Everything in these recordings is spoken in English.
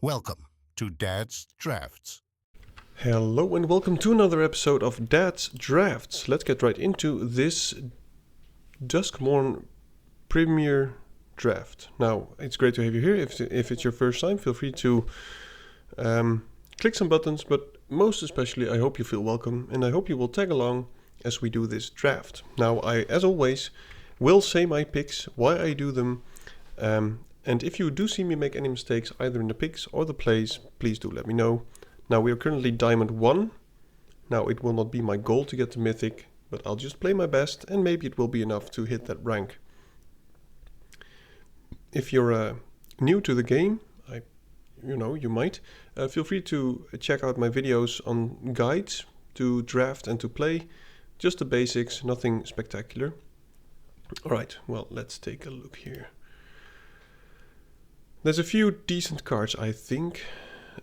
Welcome to Dad's Drafts. Hello and welcome to another episode of Dad's Drafts. Let's get right into this Dusmourne Premier Draft. Now, it's great to have you here. If it's your first time, feel free to click some buttons, but most especially, I hope you feel welcome and I hope you will tag along as we do this draft. Now, I, as always, will say my picks, why I do them, and if you do see me make any mistakes, either in the picks or the plays, please do let me know. Now, we are currently Diamond 1. Now, it will not be my goal to get to Mythic, but I'll just play my best, and maybe it will be enough to hit that rank. If you're new to the game, you might, feel free to check out my videos on guides to draft and to play. Just the basics, nothing spectacular. Alright, well, let's take a look here. There's a few decent cards, I think.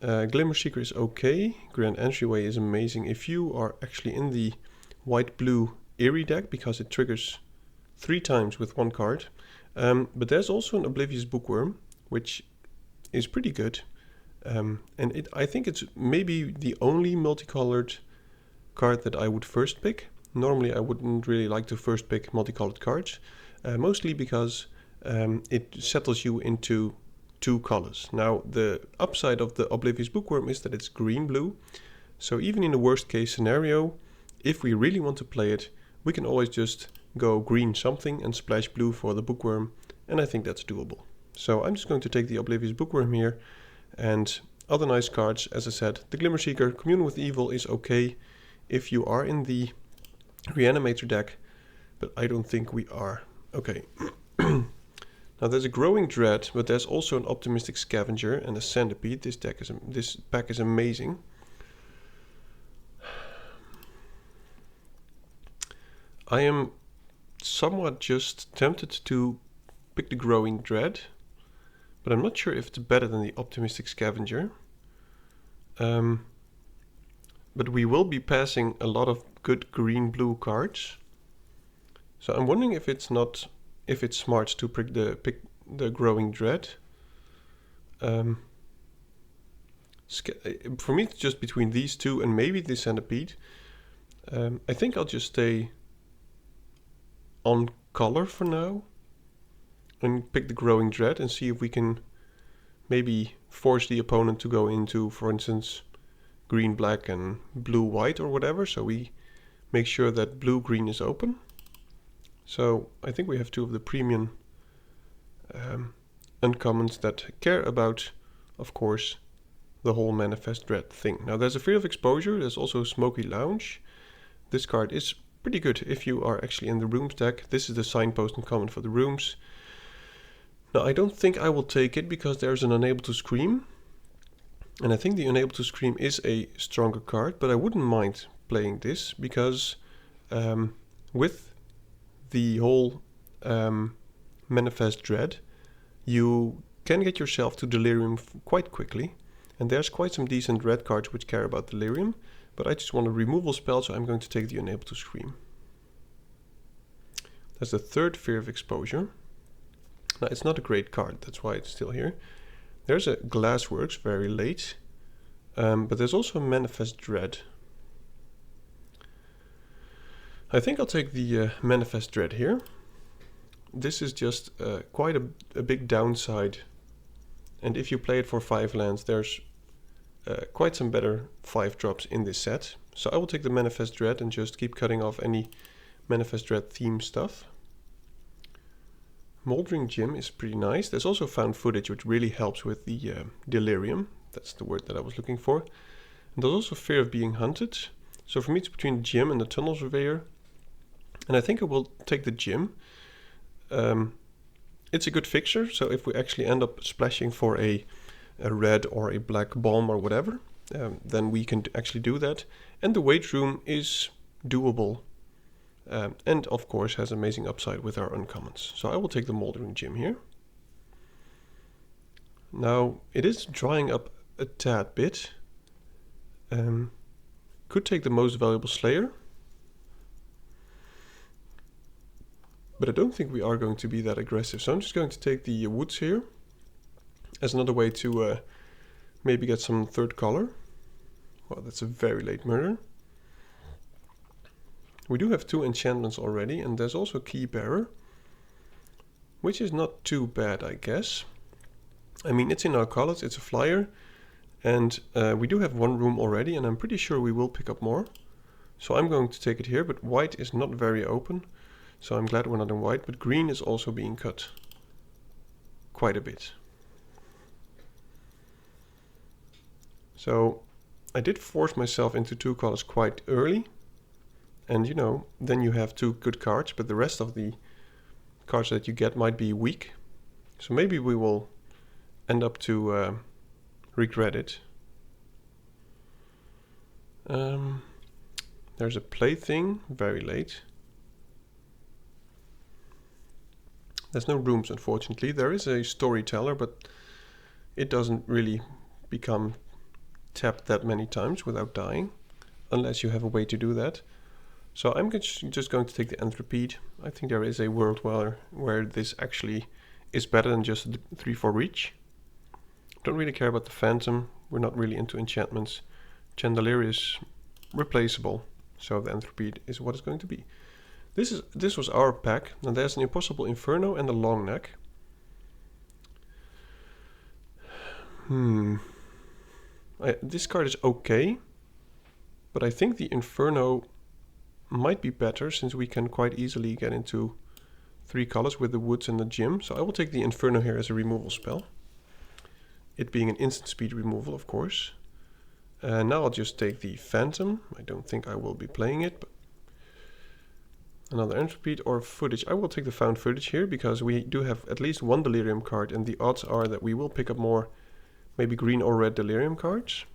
Glimmer Seeker is okay. Grand Entryway is amazing if you are actually in the white-blue Eerie deck, because it triggers 3 times with 1 card. But there's also an Oblivious Bookworm, which is pretty good. And I think it's maybe the only multicolored card that I would first pick. Normally I wouldn't really like to first pick multicolored cards, mostly because it settles you into 2 colors. Now, the upside of the Oblivious Bookworm is that it's green-blue, so even in the worst case scenario, if we really want to play it, we can always just go green something and splash blue for the Bookworm, and I think that's doable. So I'm just going to take the Oblivious Bookworm here, and other nice cards, as I said, the Glimmer Seeker, Commune with Evil is okay if you are in the Reanimator deck, but I don't think we are. Okay. Now there's a Growing Dread, but there's also an Optimistic Scavenger and a Centipede. This pack is amazing. I am somewhat just tempted to pick the Growing Dread, but I'm not sure if it's better than the Optimistic Scavenger. But we will be passing a lot of good green-blue cards. So I'm wondering if it's smart to pick the Growing Dread. For me, it's just between these two and maybe the Centipede. I think I'll just stay on color for now and pick the Growing Dread and see if we can maybe force the opponent to go into, for instance, green-black and blue-white or whatever. So we make sure that blue-green is open. So I think we have 2 of the premium uncommons that care about, of course, the whole Manifest Dread thing. Now there's a Fear of Exposure, there's also Smoky Lounge. This card is pretty good if you are actually in the Rooms deck. This is the Signpost uncommon for the Rooms. Now I don't think I will take it because there's an Unable to Scream. And I think the Unable to Scream is a stronger card, but I wouldn't mind playing this because with the whole Manifest Dread, you can get yourself to Delirium quite quickly, and there's quite some decent red cards which care about Delirium, but I just want a removal spell, so I'm going to take the Unable to Scream. That's the 3rd Fear of Exposure. Now, it's not a great card, that's why it's still here. There's a Glassworks, very late, but there's also a Manifest Dread. I think I'll take the Manifest Dread here. This is just quite a big downside. And if you play it for 5 lands, there's quite some better 5-drops in this set. So I will take the Manifest Dread and just keep cutting off any Manifest Dread theme stuff. Moldering Gym is pretty nice. There's also found footage, which really helps with the Delirium. That's the word that I was looking for. And there's also Fear of Being Hunted. So for me, it's between the Gym and the Tunnel Surveyor. And I think I will take the Gym. It's a good fixture, so if we actually end up splashing for a red or a black bomb or whatever, then we can actually do that. And the Wage Room is doable. And of course has amazing upside with our uncommons. So I will take the Moldering Gym here. Now, it is drying up a tad bit. Could take the Most Valuable Slayer. But I don't think we are going to be that aggressive. So I'm just going to take the Woods here as another way to Maybe get some third color. Well, that's a very late murder. We do have 2 enchantments already, and there's also Key Bearer, which is not too bad, I guess. I mean, it's in our colors, it's a flyer, and we do have 1 room already, and I'm pretty sure we will pick up more. So I'm going to take it here, but white is not very open, so I'm glad we're not in white, but green is also being cut quite a bit. So I did force myself into 2 colors quite early, and you know, then you have 2 good cards, but the rest of the cards that you get might be weak. So maybe we will end up to regret it. There's a plaything, very late. There's no rooms, unfortunately. There is a storyteller, but it doesn't really become tapped that many times without dying, unless you have a way to do that. So I'm just going to take the Entropede. I think there is a world where this actually is better than just 3-4 reach. Don't really care about the Phantom. We're not really into enchantments. Chandelier is replaceable, so the Entropede is what it's going to be. This was our pack. Now there's an Impossible Inferno and a Long Neck. This card is okay, but I think the Inferno might be better since we can quite easily get into 3 colors with the woods and the gym. So I will take the Inferno here as a removal spell. It being an instant speed removal, of course. Now I'll just take the Phantom. I don't think I will be playing it, but another Entropede or Footage. I will take the Found Footage here because we do have at least 1 Delirium card, and the odds are that we will pick up more maybe green or red Delirium cards.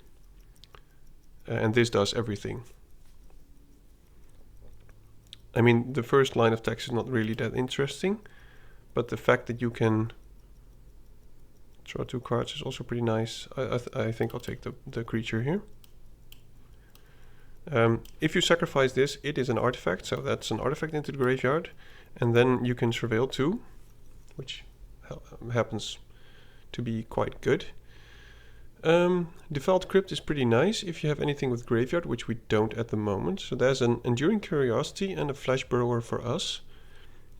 And this does everything. I mean, the first line of text is not really that interesting, but the fact that you can draw 2 cards is also pretty nice. I think I'll take the creature here. If you sacrifice this, it is an artifact, so that's an artifact into the graveyard, and then you can Surveil 2, which happens to be quite good. Default Crypt is pretty nice if you have anything with graveyard, which we don't at the moment. So there's an Enduring Curiosity and a Flash Burrower for us,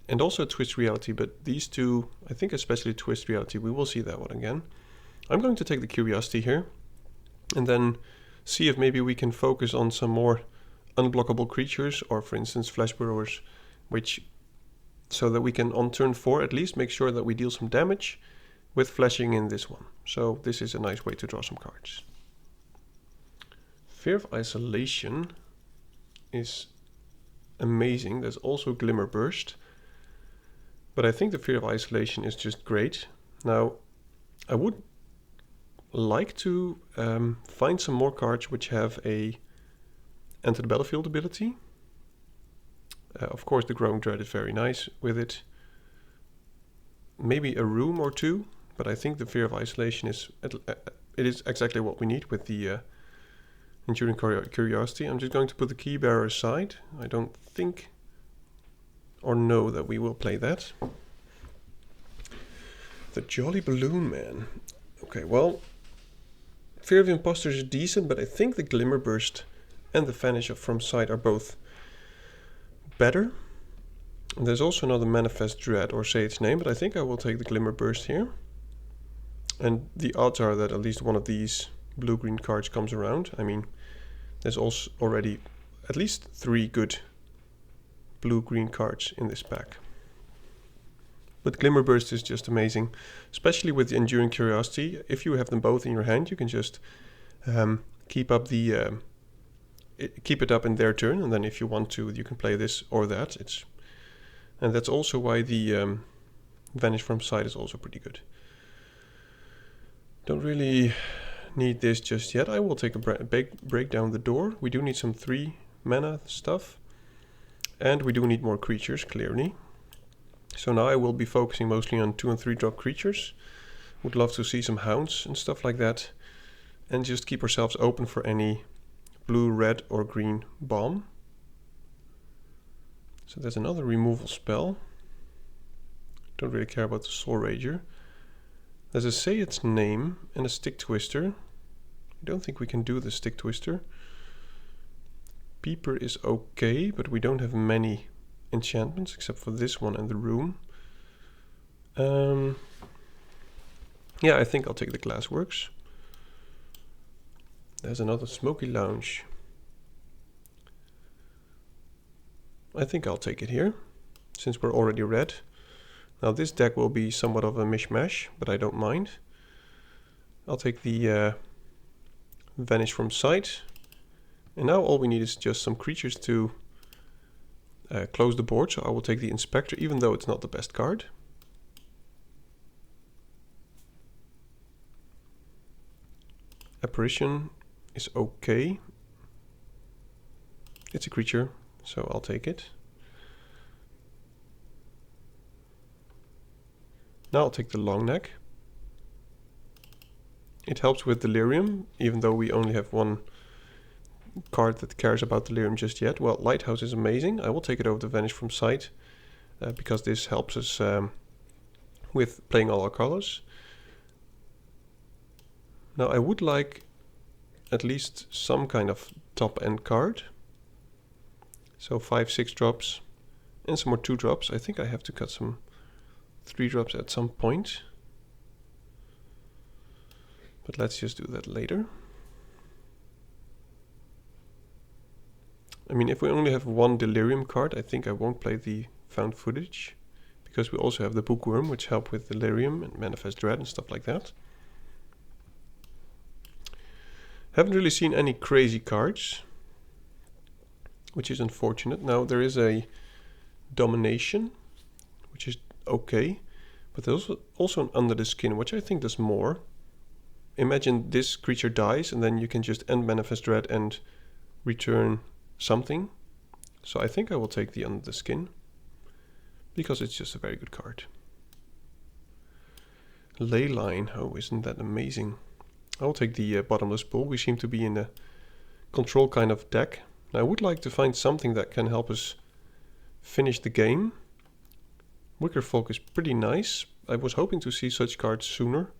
and also a Twist Reality, but these 2, I think especially Twist Reality, we will see that one again. I'm going to take the Curiosity here, and then see if maybe we can focus on some more unblockable creatures, or for instance Flash Burrowers, so that we can on turn 4 at least make sure that we deal some damage with flashing in this one. So this is a nice way to draw some cards. Fear of Isolation is amazing. There's also Glimmer Burst, but I think the Fear of Isolation is just great. Now I would like to find some more cards which have a Enter the Battlefield ability. Of course the Growing Dread is very nice with it. Maybe a room or 2, but I think the Fear of Isolation is it is exactly what we need with the Enduring Curiosity. I'm just going to put the Key Bearer aside. I don't think or know that we will play that. The Jolly Balloon Man. Okay, well, Fear of Imposters is decent, but I think the Glimmer Burst and the Vanish from Sight are both better. And there's also another Manifest Dread, or say its name, but I think I will take the Glimmer Burst here. And the odds are that at least one of these blue-green cards comes around. I mean, there's also already at least 3 good blue-green cards in this pack. But Glimmer Burst is just amazing, especially with the Enduring Curiosity. If you have them both in your hand, you can just keep it up in their turn, and then if you want to, you can play this or that. And that's also why the Vanish from Sight is also pretty good. Don't really need this just yet. I will take a break down the door. We do need some 3 mana stuff, and we do need more creatures, clearly. So now I will be focusing mostly on 2 and 3 drop creatures. Would love to see some hounds and stuff like that, and just keep ourselves open for any blue, red or green bomb. So there's another removal spell. Don't really care about the Soul Rager. There's a Say Its Name and a Stick Twister. I don't think we can do the Stick Twister. Peeper is okay, but we don't have many enchantments except for this one and the room. Yeah, I think I'll take the Glassworks. There's another Smoky Lounge. I think I'll take it here, since we're already red. Now this deck will be somewhat of a mishmash, but I don't mind. I'll take the Vanish from Sight. And now all we need is just some creatures to close the board, so I will take the Inspector, even though it's not the best card. Apparition is okay. It's a creature, so I'll take it. Now I'll take the Long Neck. It helps with Delirium, even though we only have one card that cares about Delirium just yet. Well, Lighthouse is amazing. I will take it over the Vanish from Sight, because this helps us with playing all our colors. Now I would like at least some kind of top end card. So 5-6 drops and some more 2 drops. I think I have to cut some 3 drops at some point. But let's just do that later. I mean, if we only have one Delirium card, I think I won't play the Found Footage, because we also have the Bookworm, which help with Delirium and Manifest Dread and stuff like that. Haven't really seen any crazy cards, which is unfortunate. Now there is a Domination, which is okay, but there's also an Under the Skin, which I think does more. Imagine this creature dies and then you can just end Manifest Dread and return something. So I think I will take the Under the Skin, because it's just a very good card. Leyline, oh, isn't that amazing? I'll take the Bottomless Pool. We seem to be in a control kind of deck. I would like to find something that can help us finish the game. Wicker Folk is pretty nice. I was hoping to see such cards sooner.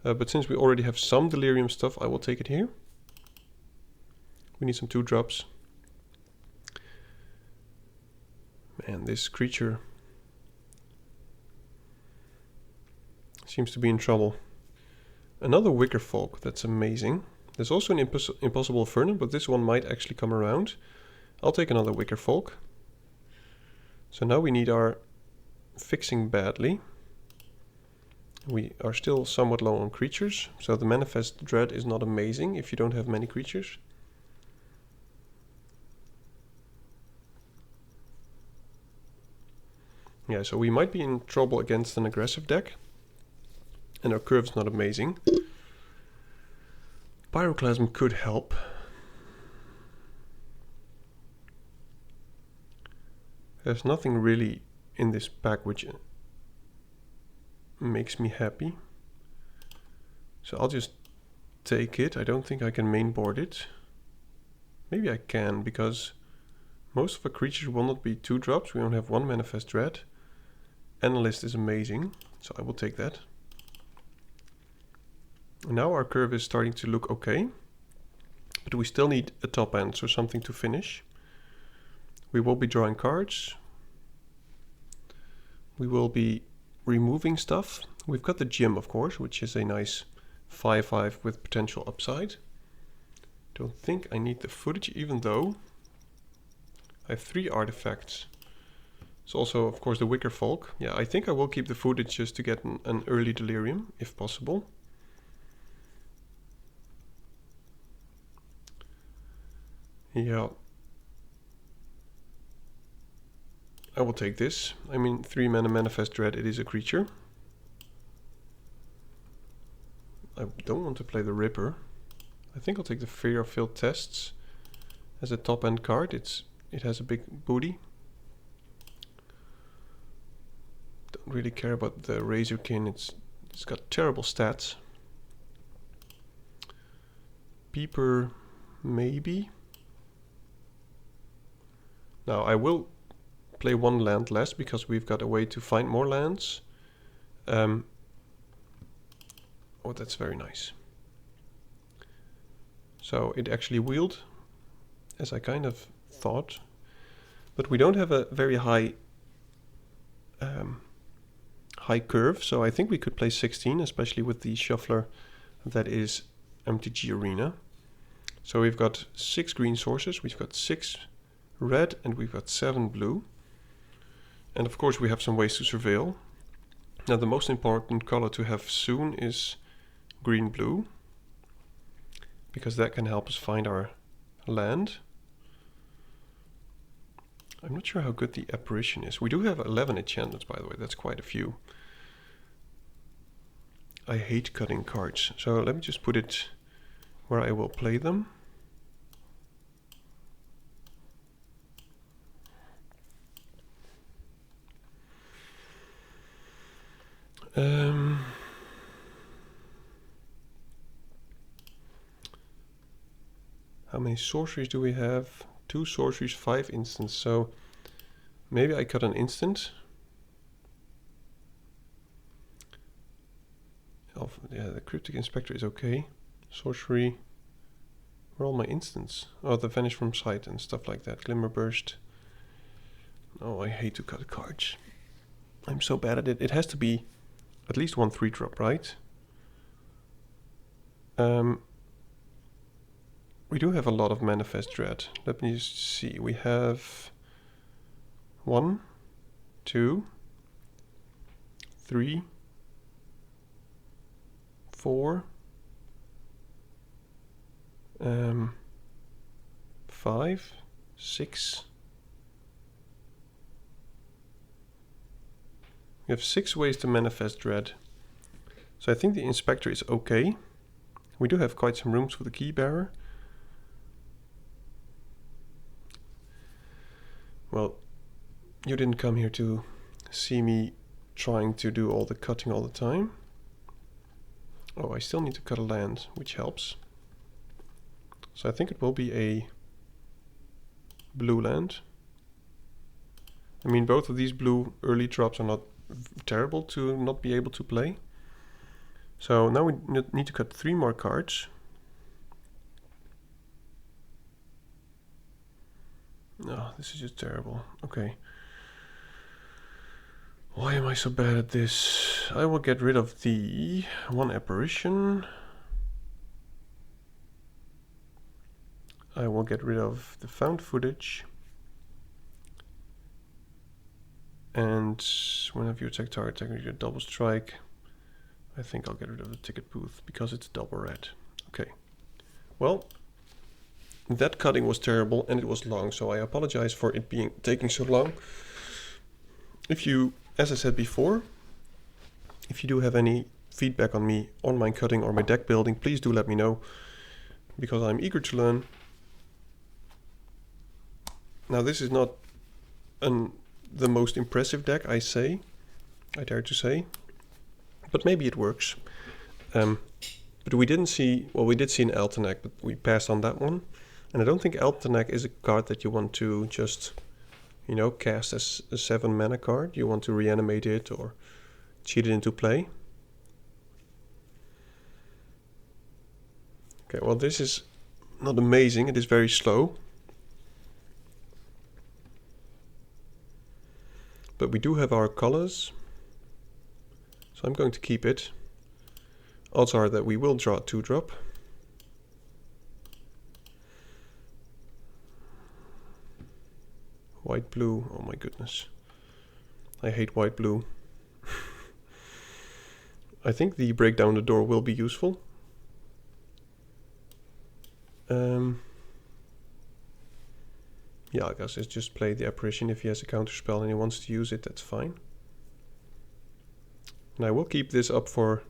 But since we already have some Delirium stuff, I will take it here. We need some 2 drops. Man, this creature seems to be in trouble. Another Wicker Folk, that's amazing. There's also an Impossible Vernon, but this one might actually come around. I'll take another Wicker Folk. So now we need our fixing badly. We are still somewhat low on creatures, so the Manifest Dread is not amazing if you don't have many creatures. Yeah, so we might be in trouble against an aggressive deck. And our curve's not amazing. Pyroclasm could help. There's nothing really in this pack which makes me happy. So I'll just take it. I don't think I can mainboard it. Maybe I can, because most of our creatures will not be 2 drops. We only have 1 Manifest Dread. Analyst is amazing, so I will take that. Now our curve is starting to look okay, but we still need a top end, so something to finish. We will be drawing cards. We will be removing stuff. We've got the Gym, of course, which is a nice 5/5 with potential upside. Don't think I need the Footage, even though I have 3 artifacts. It's also, of course, the Wicker Folk. Yeah, I think I will keep the Footage just to get an early Delirium, if possible. Yeah. I will take this. I mean, 3 mana Manifest Dread, it is a creature. I don't want to play the Ripper. I think I'll take the Fear of Failed Tests as a top end card. It has a big booty. Don't really care about the Razorkin. It's got terrible stats. Peeper, maybe. Now I will play 1 land less because we've got a way to find more lands. Oh, that's very nice. So it actually wheeled, as I kind of thought. But we don't have a very high high curve, so I think we could play 16, especially with the shuffler that is MTGArena. So we've got 6 green sources, we've got 6 red, and we've got 7 blue. And of course we have some ways to surveil. Now the most important color to have soon is green-blue, because that can help us find our land. I'm not sure how good the apparition is. We do have 11 enchantments, by the way. That's quite a few. I hate cutting cards. So let me just put it where I will play them. How many sorceries do we have? 2 sorceries, 5 instants. So maybe I cut an instant. Yeah, the Cryptic Inspector is okay. Sorcery. Where are all my instants? Oh, the Vanish from Sight and stuff like that. Glimmer Burst. Oh, I hate to cut cards. I'm so bad at it. It has to be at least 1 3-drop, right? We do have a lot of Manifest Dread. Let me just see. We have 1, 2, 3, 4, 5, 6. We have 6 ways to manifest dread. So I think the Inspector is okay. We do have quite some rooms for the Key Bearer. Well, you didn't come here to see me trying to do all the cutting all the time. Oh, I still need to cut a land, which helps. So I think it will be a blue land. I mean, both of these blue early drops are not terrible to not be able to play. So now we need to cut 3 more cards. No, this is just terrible. Okay. Why am I so bad at this? I will get rid of the 1 apparition. I will get rid of the found footage. And whenever you attack target, technically a double strike. I think I'll get rid of the ticket booth because it's double red. Okay. Well, that cutting was terrible and it was long, so I apologize for it taking so long. If you, as I said before, if you do have any feedback on me, on my cutting or my deck building, please do let me know, because I'm eager to learn. Now this is not the most impressive deck, I dare to say, but maybe it works. But we didn't see, well, we did see an Eltenac, but we passed on that one. And I don't think Eltenac is a card that you want to just, you know, cast as a 7 mana card. You want to reanimate it or cheat it into play. Okay, well, this is not amazing. It is very slow. But we do have our colors, so I'm going to keep it. Odds are that we will draw a 2-drop. White, blue, oh my goodness. I hate white, blue. I think the break down the door will be useful. Yeah, I guess it's just play the apparition. If he has a counterspell and he wants to use it, that's fine. And I will keep this up for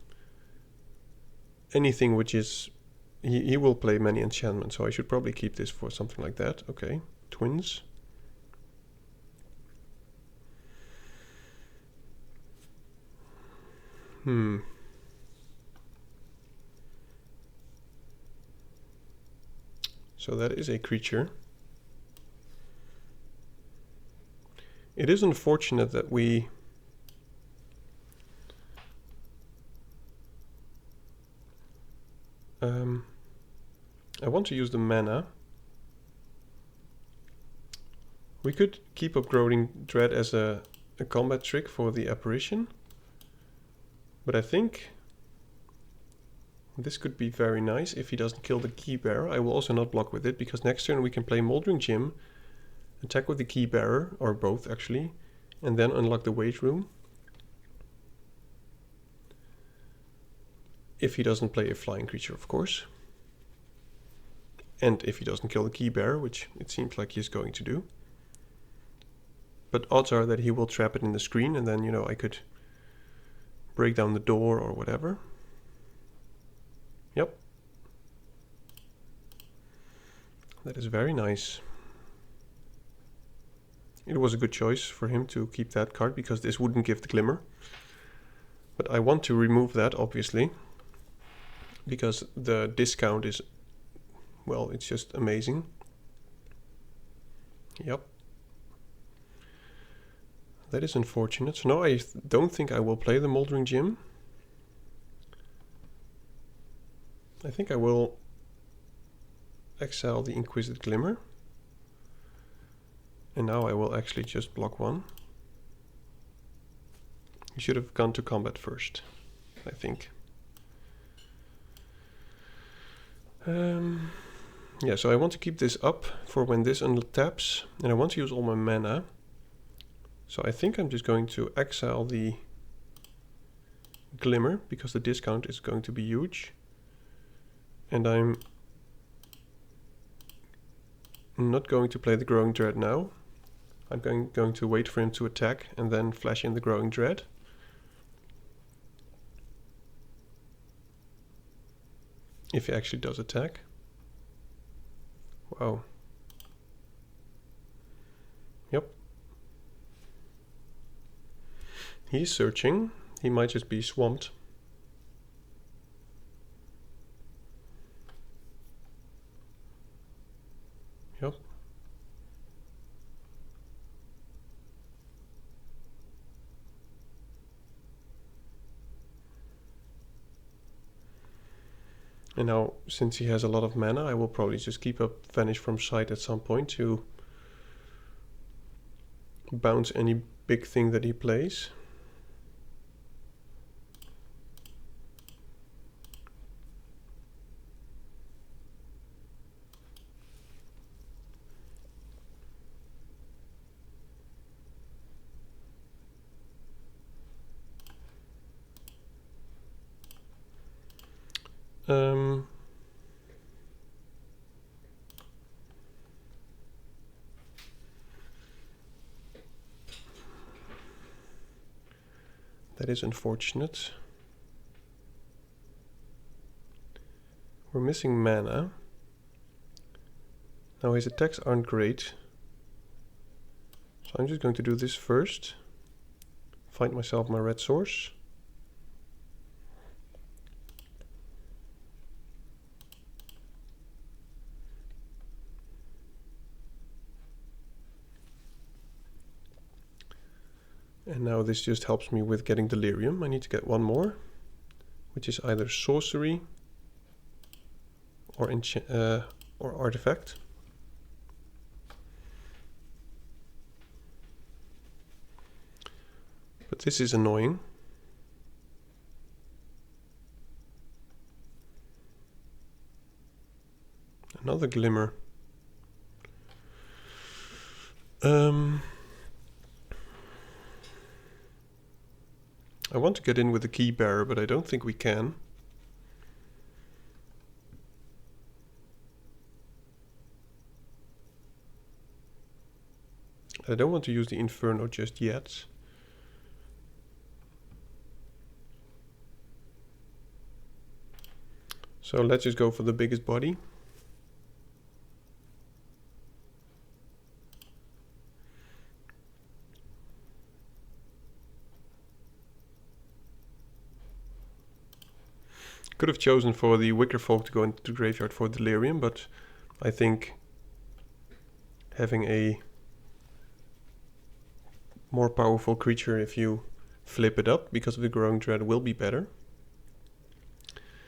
anything which is... He will play many enchantments, so I should probably keep this for something like that. Okay, twins. So that is a creature. It is unfortunate that we... I want to use the mana. We could keep up Growing Dread as a combat trick for the apparition. But I think this could be very nice if he doesn't kill the key bearer. I will also not block with it, because next turn we can play Moldering Gym, attack with the key bearer, or both actually, and then unlock the Weight Room. If he doesn't play a flying creature, of course. And if he doesn't kill the key bearer, which it seems like he's going to do. But odds are that he will trap it in the screen, and then, you know, I could break down the door or whatever. Yep. That is very nice. It was a good choice for him to keep that card, because this wouldn't give the Glimmer. But I want to remove that, obviously, because the discount is, well, it's just amazing. Yep. That is unfortunate. So no, I don't think I will play the Moldering Gym. I think I will exile the Inquisitive Glimmer. And now I will actually just block one. You should have gone to combat first, I think. Yeah, so I want to keep this up for when this untaps, and I want to use all my mana. So I think I'm just going to exile the Glimmer, because the discount is going to be huge. And I'm not going to play the Growing Dread now. I'm going to wait for him to attack and then flash in the Growing Dread. If he actually does attack. Wow. Yep. He's searching. He might just be swamped. Yep. And now, since he has a lot of mana, I will probably just keep up Vanish from Sight at some point to bounce any big thing that he plays. That is unfortunate. We're missing mana. Now his attacks aren't great. So I'm just going to do this first. Find myself my red source. And now this just helps me with getting Delirium. I need to get one more, which is either Sorcery or Artifact. But this is annoying. Another Glimmer. I want to get in with the Key Bearer, but I don't think we can. I don't want to use the Inferno just yet. So let's just go for the biggest body. Could have chosen for the Wicker Folk to go into the graveyard for Delirium, but I think having a more powerful creature if you flip it up because of the Growing Dread will be better.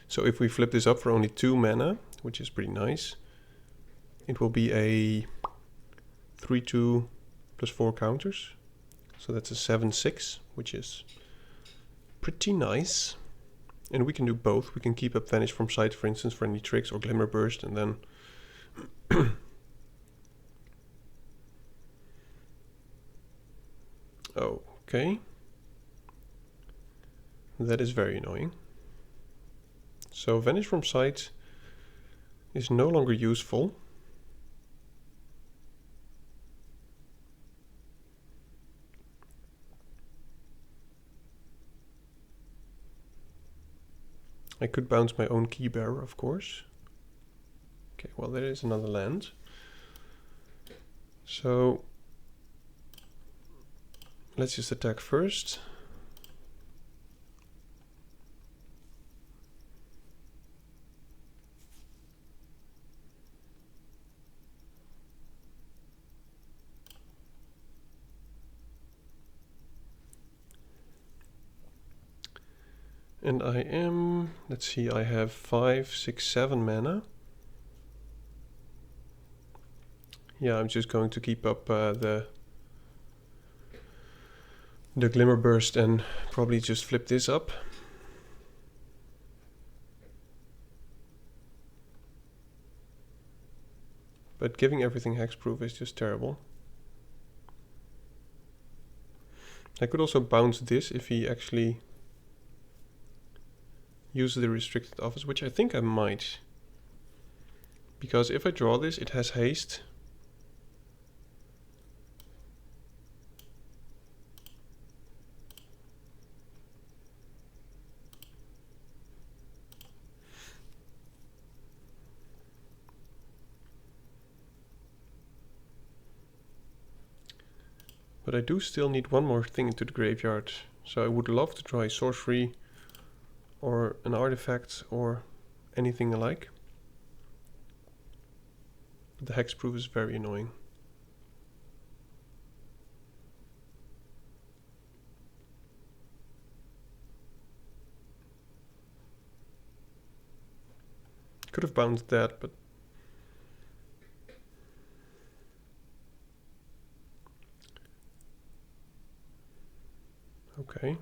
So if we flip this up for only 2 mana, which is pretty nice, it will be a 3/2 plus 4 counters. So that's a 7/6, which is pretty nice. And we can do both. We can keep up Vanish from Sight, for instance, for any tricks, or Glimmer Burst, and then okay. That is very annoying. So Vanish from Sight is no longer useful. I could bounce my own Key Bearer, of course. Okay, well, there is another land. So let's just attack first. And I am, let's see, I have 5, 6, 7 mana. Yeah, I'm just going to keep up the Glimmer Burst and probably just flip this up. But giving everything hexproof is just terrible. I could also bounce this if he actually uses the restricted office, which I think I might. Because if I draw this, it has haste. But I do still need one more thing into the graveyard. So I would love to try sorcery or an artifact or anything alike. But the hexproof is very annoying. Could have bounced that, but okay.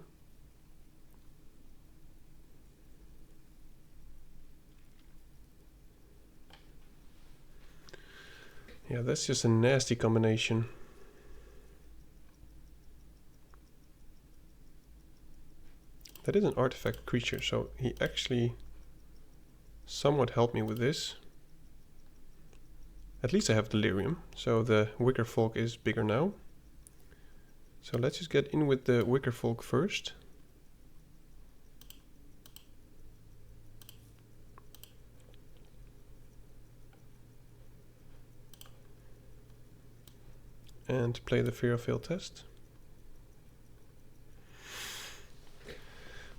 Yeah, that's just a nasty combination. That is an artifact creature, so he actually somewhat helped me with this. At least I have Delirium, so the Wicker Folk is bigger now. So let's just get in with the Wicker Folk first. And play the Fear of Fail test.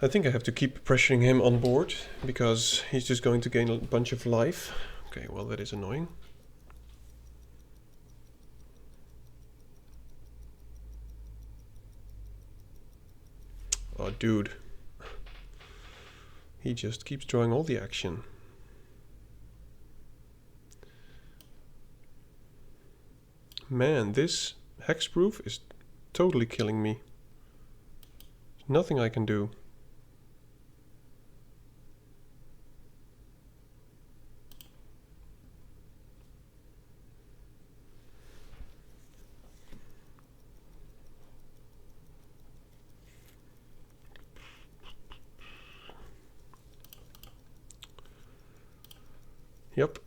I think I have to keep pressuring him on board, because he's just going to gain a bunch of life. Okay, well, that is annoying. Oh, dude. He just keeps drawing all the action. Man, this hexproof is totally killing me. There's nothing I can do. Yep.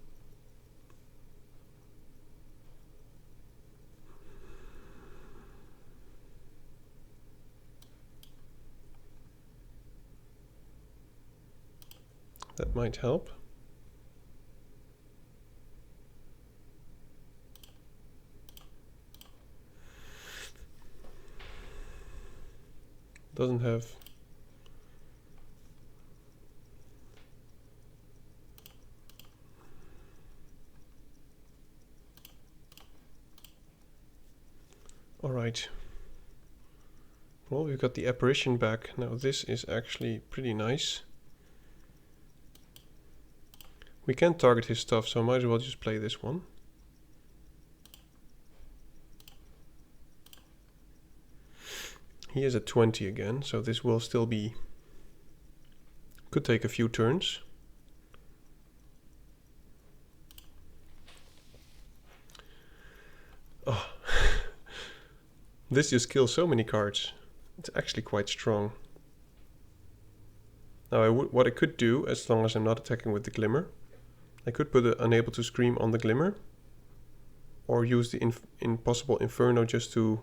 That might help. Doesn't have... Alright. Well, we've got the apparition back. Now this is actually pretty nice. We can't target his stuff, so I might as well just play this one. He is at 20 again, so this will still be... could take a few turns. Oh. This just kills so many cards. It's actually quite strong. Now what I could do, as long as I'm not attacking with the Glimmer, I could put Unable to Scream on the Glimmer, or use the Impossible Inferno just to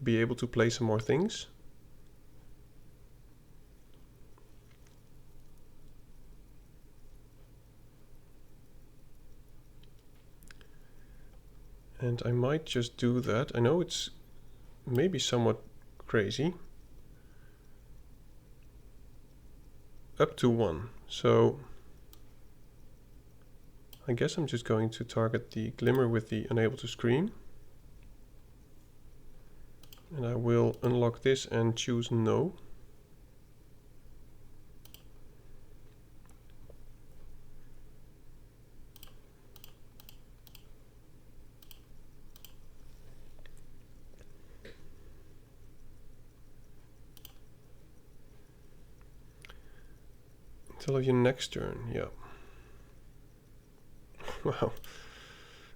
be able to play some more things. And I might just do that. I know it's maybe somewhat crazy. Up to 1. So I guess I'm just going to target the Glimmer with the Unable to Scream. And I will unlock this and choose no. Until your next turn, yeah. Wow.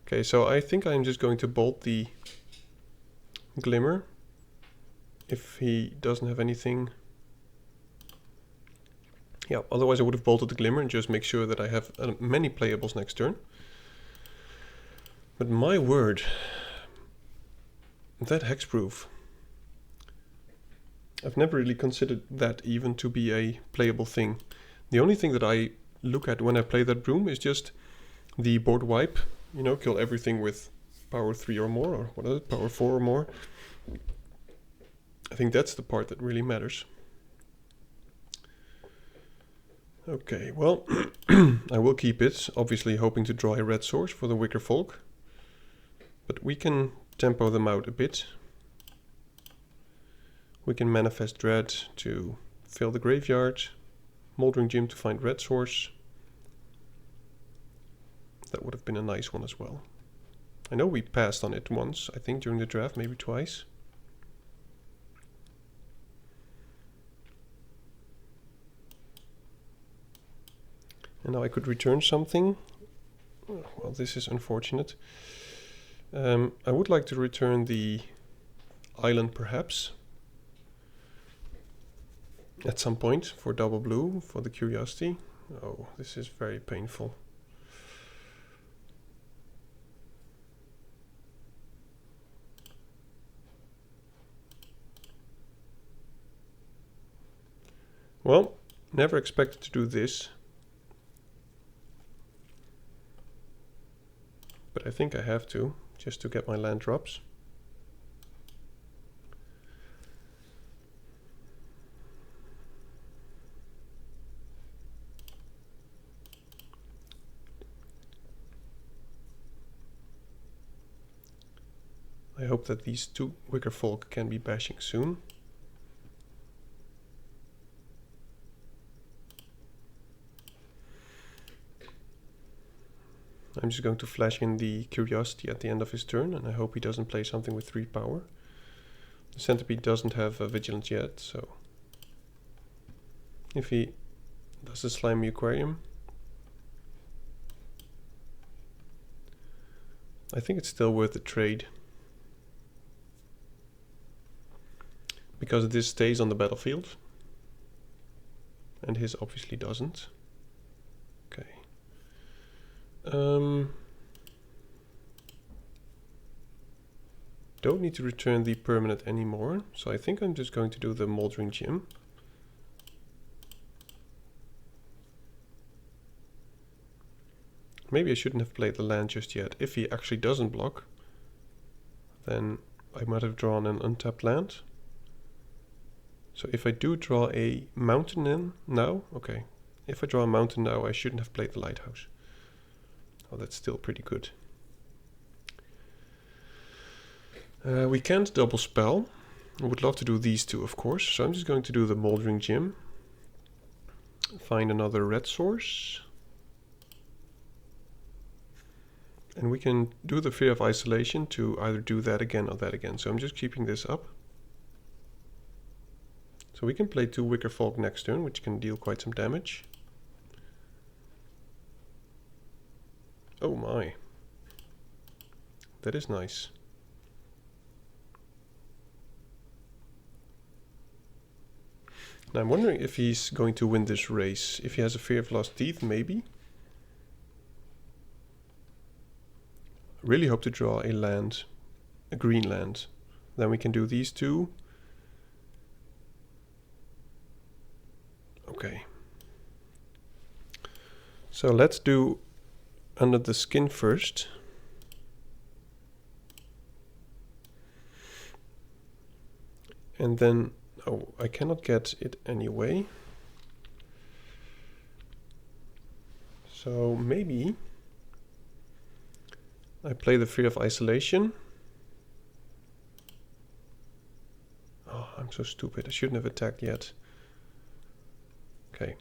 Okay, so I think I'm just going to bolt the Glimmer if he doesn't have anything. Yeah, otherwise I would have bolted the Glimmer and just make sure that I have many playables next turn. But my word, that hexproof. I've never really considered that even to be a playable thing. The only thing that I look at when I play that broom is just the board wipe. You know, kill everything with power 3 or more, or what is it, power 4 or more. I think that's the part that really matters. Okay, well, I will keep it, obviously hoping to draw a red source for the Wicker Folk. But we can tempo them out a bit. We can Manifest Dread to fill the graveyard. Moldering Gym to find red source. That would have been a nice one as well. I know we passed on it once, I think during the draft, maybe twice. And now I could return something. Well, this is unfortunate. I would like to return the island perhaps. At some point for double blue, for the Curiosity. Oh, this is very painful. Well, never expected to do this. But I think I have to, just to get my land drops. I hope that these two Wicker Folk can be bashing soon. I'm just going to flash in the Curiosity at the end of his turn, and I hope he doesn't play something with 3 power. The Centipede doesn't have a Vigilance yet, so if he does the Slimy Aquarium, I think it's still worth the trade. Because this stays on the battlefield, and his obviously doesn't. Okay. Don't need to return the permanent anymore, so I think I'm just going to do the Moldering Gym. Maybe I shouldn't have played the land just yet. If he actually doesn't block, then I might have drawn an untapped land. So if I do draw a mountain in now, okay. If I draw a mountain now, I shouldn't have played the Lighthouse. Oh, that's still pretty good. We can't double spell. I would love to do these two, of course. So I'm just going to do the Moldering Gym. Find another red source. And we can do the Fear of Isolation to either do that again or that again. So I'm just keeping this up. So we can play 2 Wicker Folk next turn, which can deal quite some damage. Oh my. That is nice. Now I'm wondering if he's going to win this race. If he has a Fear of Lost Teeth, maybe. Really hope to draw a land, a green land. Then we can do these 2. Okay. So let's do Under the Skin first. And then, oh, I cannot get it anyway. So maybe I play the Fear of Isolation. Oh, I'm so stupid. I shouldn't have attacked yet. Okay.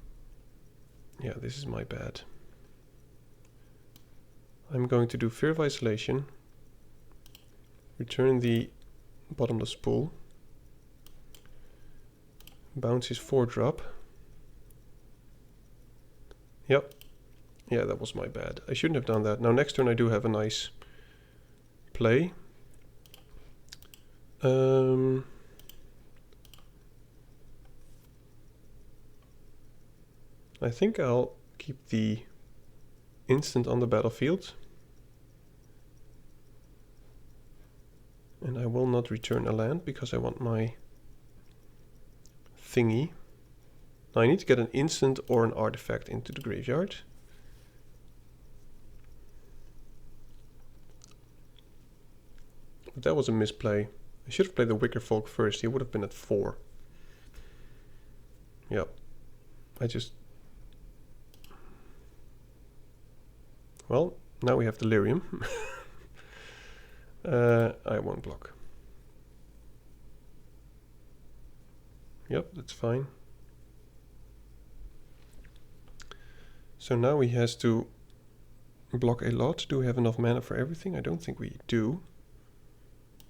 Yeah, this is my bad. I'm going to do Fear of Isolation. Return the Bottomless Pool. Bounce his 4-drop. Yep. Yeah, that was my bad. I shouldn't have done that. Now next turn I do have a nice play. I think I'll keep the instant on the battlefield. And I will not return a land because I want my thingy. Now I need to get an instant or an artifact into the graveyard. But that was a misplay. I should have played the Wicker Folk first. He would have been at 4. Yep. Well, now we have Delirium. I won't block. Yep, that's fine. So now he has to block a lot. Do we have enough mana for everything? I don't think we do.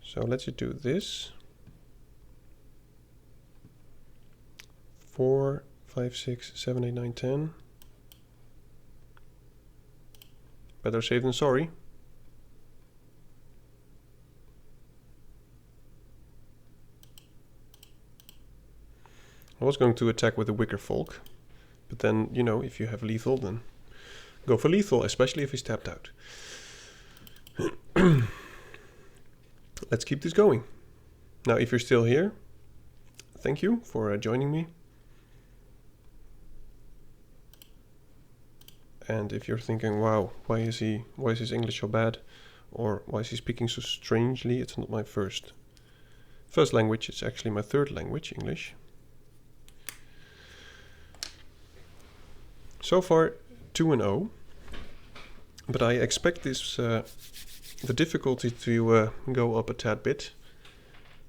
So let's just do this. 4, 5, 6, 7, 8, 9, 10. Better safe than sorry. I was going to attack with the Wicker Folk, but then, you know, if you have lethal, then go for lethal, especially if he's tapped out. Let's keep this going. Now, if you're still here, thank you for joining me. And if you're thinking, wow, why is his English so bad? Or why is he speaking so strangely? It's not my first language, it's actually my third language, English. So far, 2-0. But I expect this the difficulty to go up a tad bit.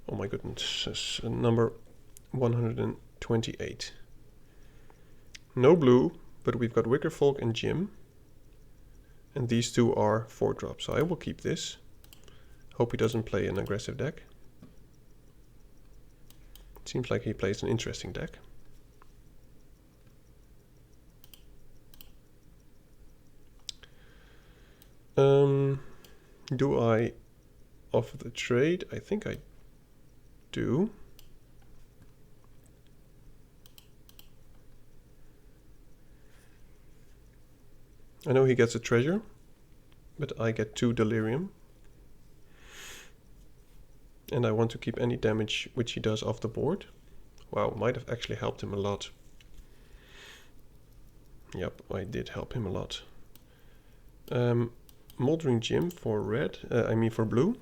Oh my goodness, this is number 128. No blue, but we've got Wicker Folk and Jim. And these 2 are 4-drops, so I will keep this. Hope he doesn't play an aggressive deck. It seems like he plays an interesting deck. Do I offer the trade? I think I do. I know he gets a treasure, but I get 2 Delirium. And I want to keep any damage which he does off the board. Wow, might have actually helped him a lot. Yep, I did help him a lot. Moldering Gym for red, for blue.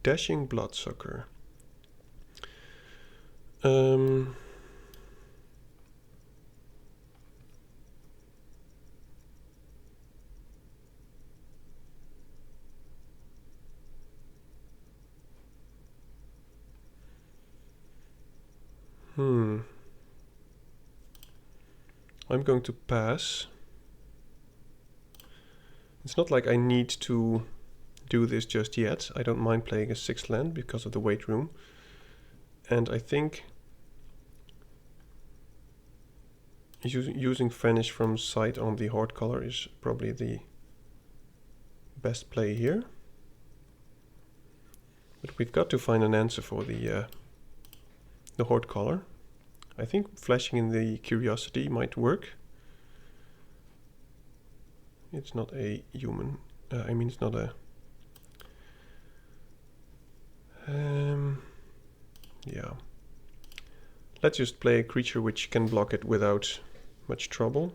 Dashing Bloodsucker. I'm going to pass. It's not like I need to do this just yet. I don't mind playing a 6th land because of the weight room. And I think using Vanish from sight on the Horde color is probably the best play here. But we've got to find an answer for the Horde color. I think flashing in the Curiosity might work. It's not a human. I mean, it's not a... yeah. Let's just play a creature which can block it without much trouble.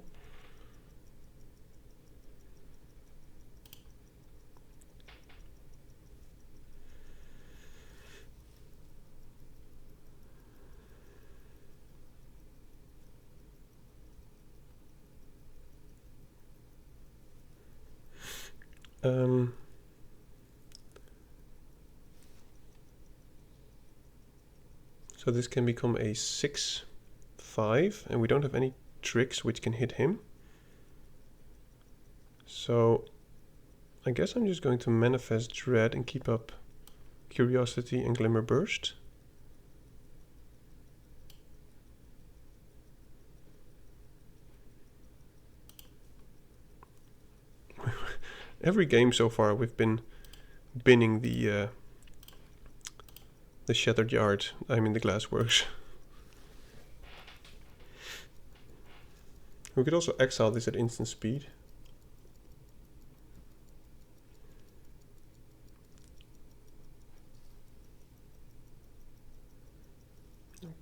So this can become a 6/5, and we don't have any tricks which can hit him. So I guess I'm just going to manifest Dread and keep up Curiosity and Glimmer Burst. Every game so far we've been binning the Shattered Yard, I mean the Glassworks. We could also exile this at instant speed.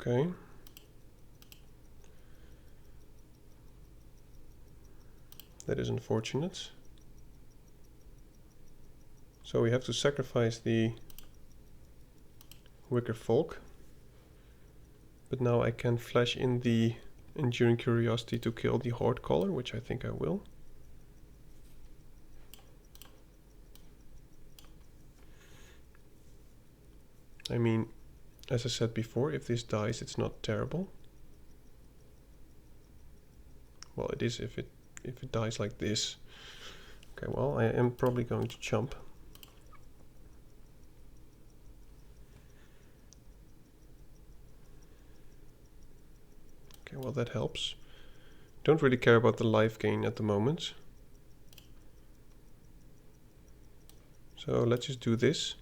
Okay. That is unfortunate. So we have to sacrifice the Wicker Folk. But now I can flash in the Enduring Curiosity to kill the Horde Caller, which I think I will. I mean, as I said before, if this dies, it's not terrible. Well, it is if it dies like this. Okay, well, I am probably going to jump. Okay, well, that helps. Don't really care about the life gain at the moment. So let's just do this.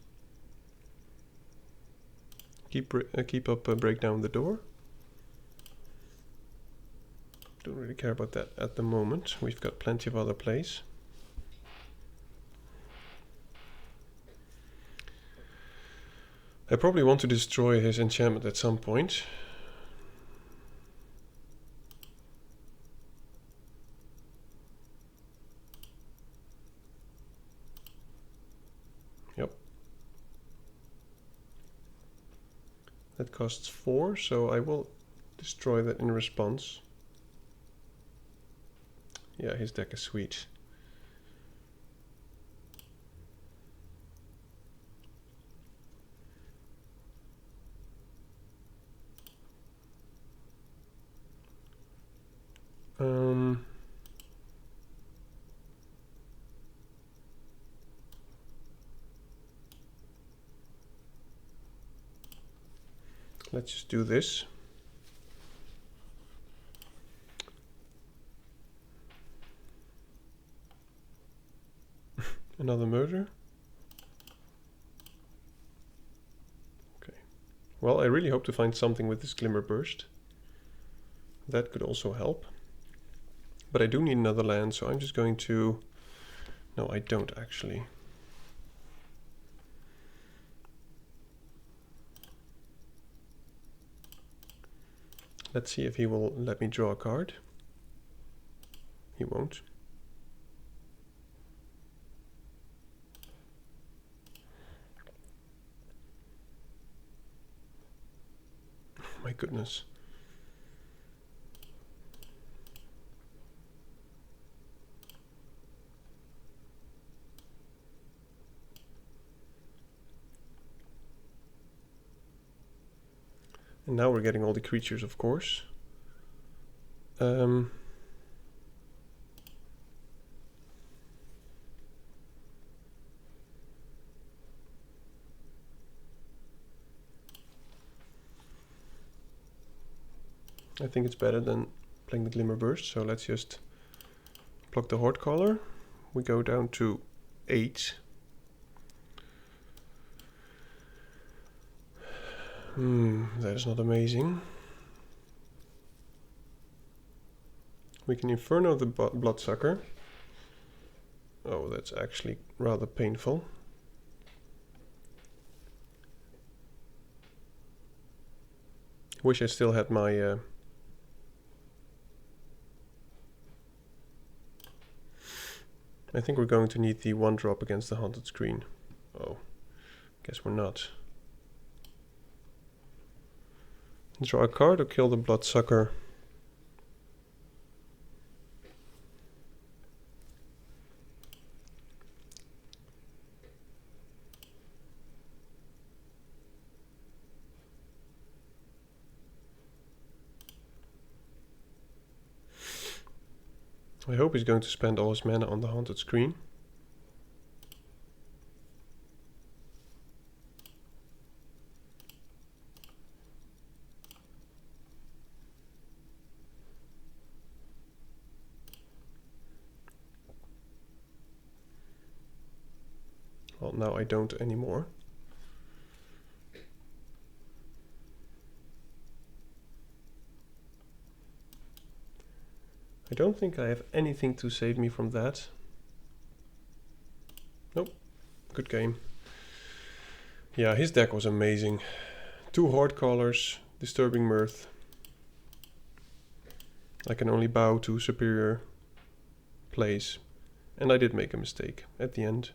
Keep up break down the door. Don't really care about that at the moment. We've got plenty of other plays. I probably want to destroy his enchantment at some point. Yep. That costs 4, so I will destroy that in response. Yeah, his deck is sweet. Let's just do this. Another murder. Okay. Well, I really hope to find something with this Glimmer Burst. That could also help. But I do need another land, so I'm just going to... No, I don't actually. Let's see if he will let me draw a card. He won't. Oh my goodness. And now we're getting all the creatures, of course. I think it's better than playing the Glimmer Burst, so let's just block the Horde Caller. We go down to 8. That is not amazing. We can Inferno the Bloodsucker. Oh, that's actually rather painful. Wish I still had my... I think we're going to need the 1-drop against the Haunted Screen. Oh, guess we're not. Draw a card or kill the Bloodsucker. I hope he's going to spend all his mana on the Haunted Screen. Well, now I don't anymore. I don't think I have anything to save me from that. Nope. Good game. Yeah, his deck was amazing. 2 Horde Callers, Disturbing Mirth. I can only bow to superior plays. And I did make a mistake at the end.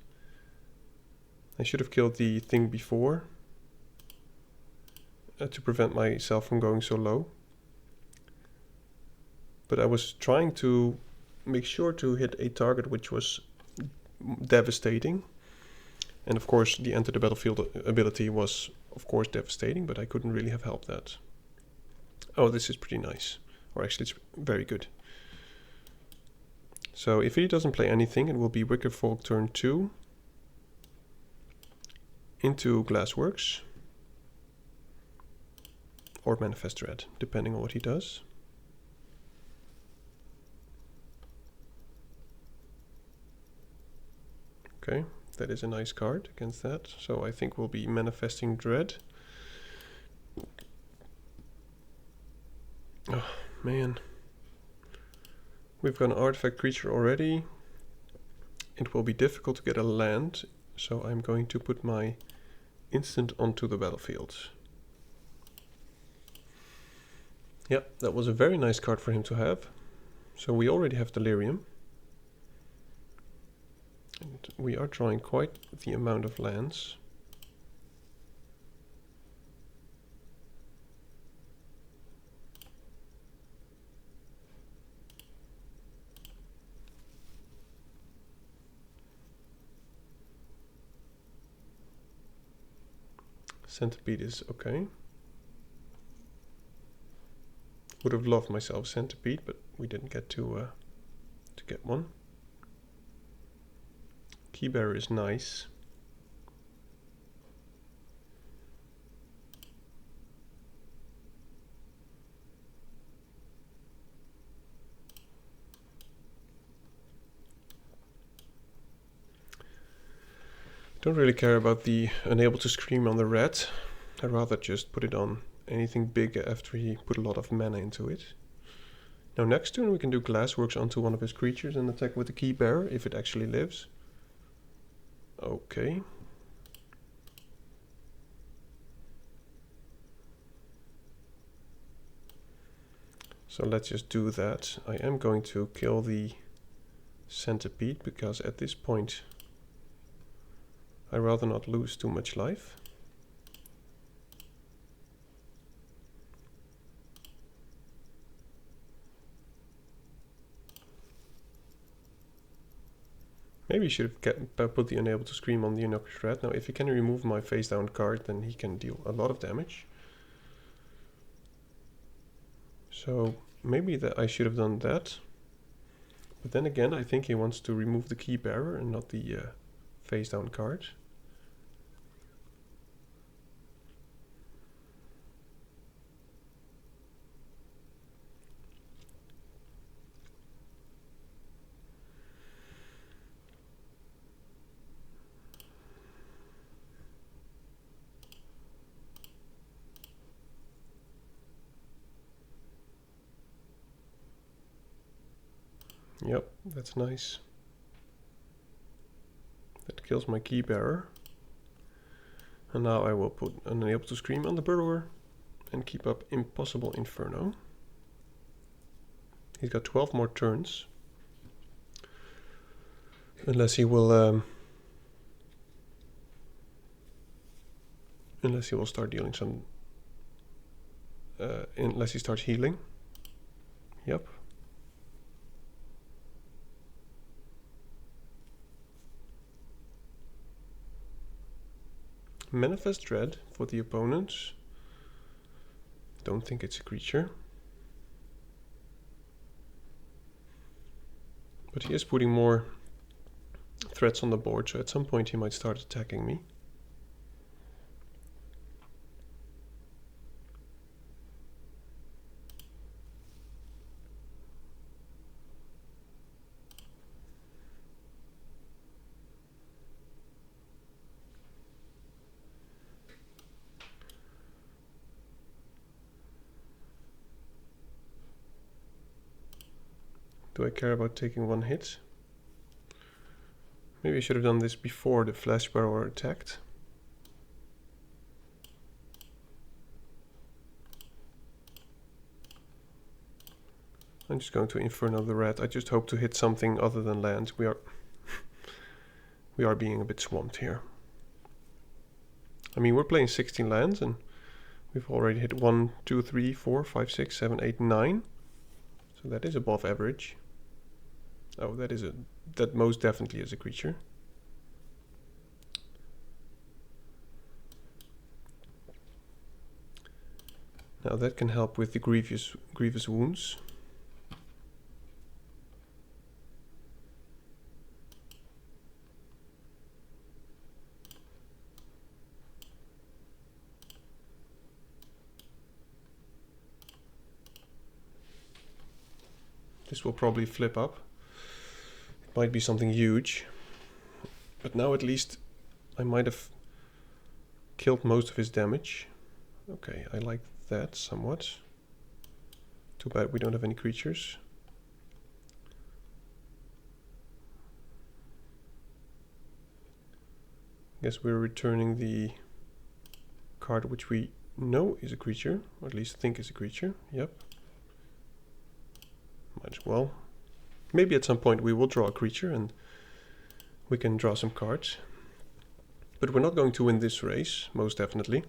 I should have killed the thing before to prevent myself from going so low. But I was trying to make sure to hit a target which was devastating. And of course the Enter the Battlefield ability was of course devastating, but I couldn't really have helped that. Oh, this is pretty nice. Or actually it's very good. So if he doesn't play anything, it will be Wicked Folk turn 2. Into Glassworks. Or Manifest Dread, depending on what he does. Okay, that is a nice card against that. So I think we'll be Manifesting Dread. Oh, man. We've got an artifact creature already. It will be difficult to get a land, so I'm going to put my instant onto the battlefield. Yeah, that was a very nice card for him to have. So we already have Delirium. And we are drawing quite the amount of lands. Centipede is okay. Would have loved myself Centipede, but we didn't get to get one. Keybearer is nice. Don't really care about the unable to scream on the red. I'd rather just put it on anything big after he put a lot of mana into it. Now next turn we can do Glassworks onto one of his creatures and attack with the Keybearer if it actually lives. Okay. So let's just do that. I am going to kill the Centipede because at this point I'd rather not lose too much life. Maybe you should have put the Unable to Scream on the Innocuous Rat. Now if he can remove my face down card, then he can deal a lot of damage. So maybe that I should have done that. But then again, I think he wants to remove the key bearer and not the face down card. Yep, that's nice. That kills my key bearer. And now I will put Unable to Scream on the Burrower and keep up Impossible Inferno. He's got 12 more turns. Unless he will start dealing some unless he starts healing. Yep. Manifest Dread for the opponents. Don't think it's a creature. But he is putting more threats on the board, so at some point he might start attacking me. Do I care about taking one hit? Maybe I should have done this before the Flash Burrower attacked. I'm just going to Inferno the red. I just hope to hit something other than land. We are being a bit swamped here. I mean, we're playing 16 lands and we've already hit 1, 2, 3, 4, 5, 6, 7, 8, 9. So that is above average. Oh, that most definitely is a creature. Now that can help with the grievous wounds. This will probably flip up. It might be something huge. But now at least I might have killed most of his damage. Okay, I like that somewhat. Too bad we don't have any creatures. Guess we're returning the card which we know is a creature, or at least think is a creature. Yep. Might as well. Maybe at some point we will draw a creature and we can draw some cards. But we're not going to win this race, most definitely.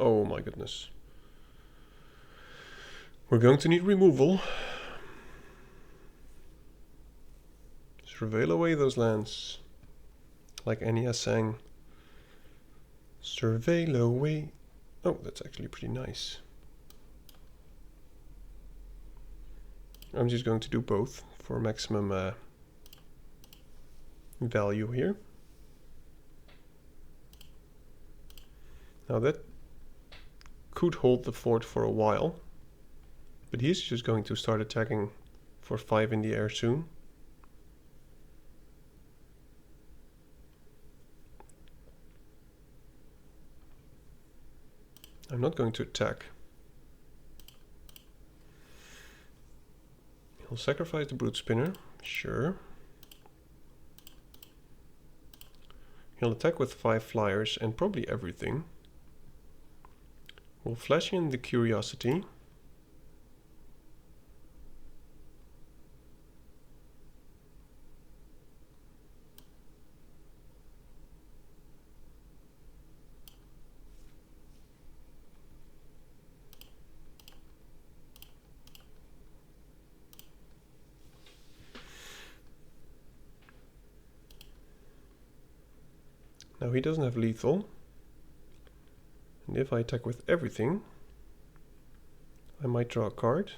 Oh my goodness. We're going to need removal. Surveil away those lands. Like Enya sang. Surveil away. Oh, that's actually pretty nice. I'm just going to do both for maximum value here. Now that could hold the fort for a while, but he's just going to start attacking for 5 in the air soon. I'm not going to attack. He'll sacrifice the Brute Spinner, sure. He'll attack with 5 flyers and probably everything. We'll flash in the Curiosity. Now he doesn't have lethal. And if I attack with everything, I might draw a card.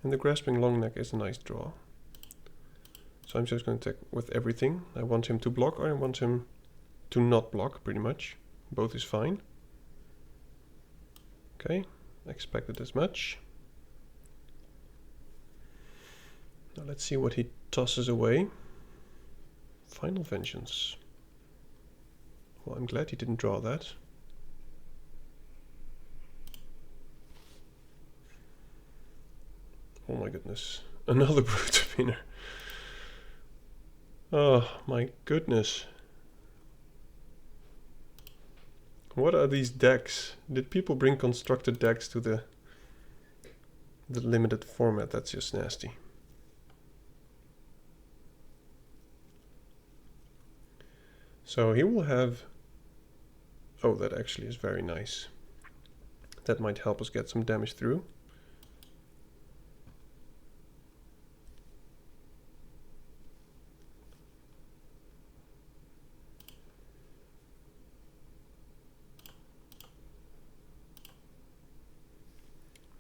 And the Grasping Longneck is a nice draw. So I'm just going to attack with everything. I want him to block or I want him to not block, pretty much. Both is fine. Okay, expected as much. Now let's see what he tosses away. Final Vengeance. Well, I'm glad he didn't draw that. Oh my goodness. Another Brute Spinner. Oh my goodness. What are these decks? Did people bring constructed decks to the limited format? That's just nasty. So he will have... Oh, that actually is very nice. That might help us get some damage through.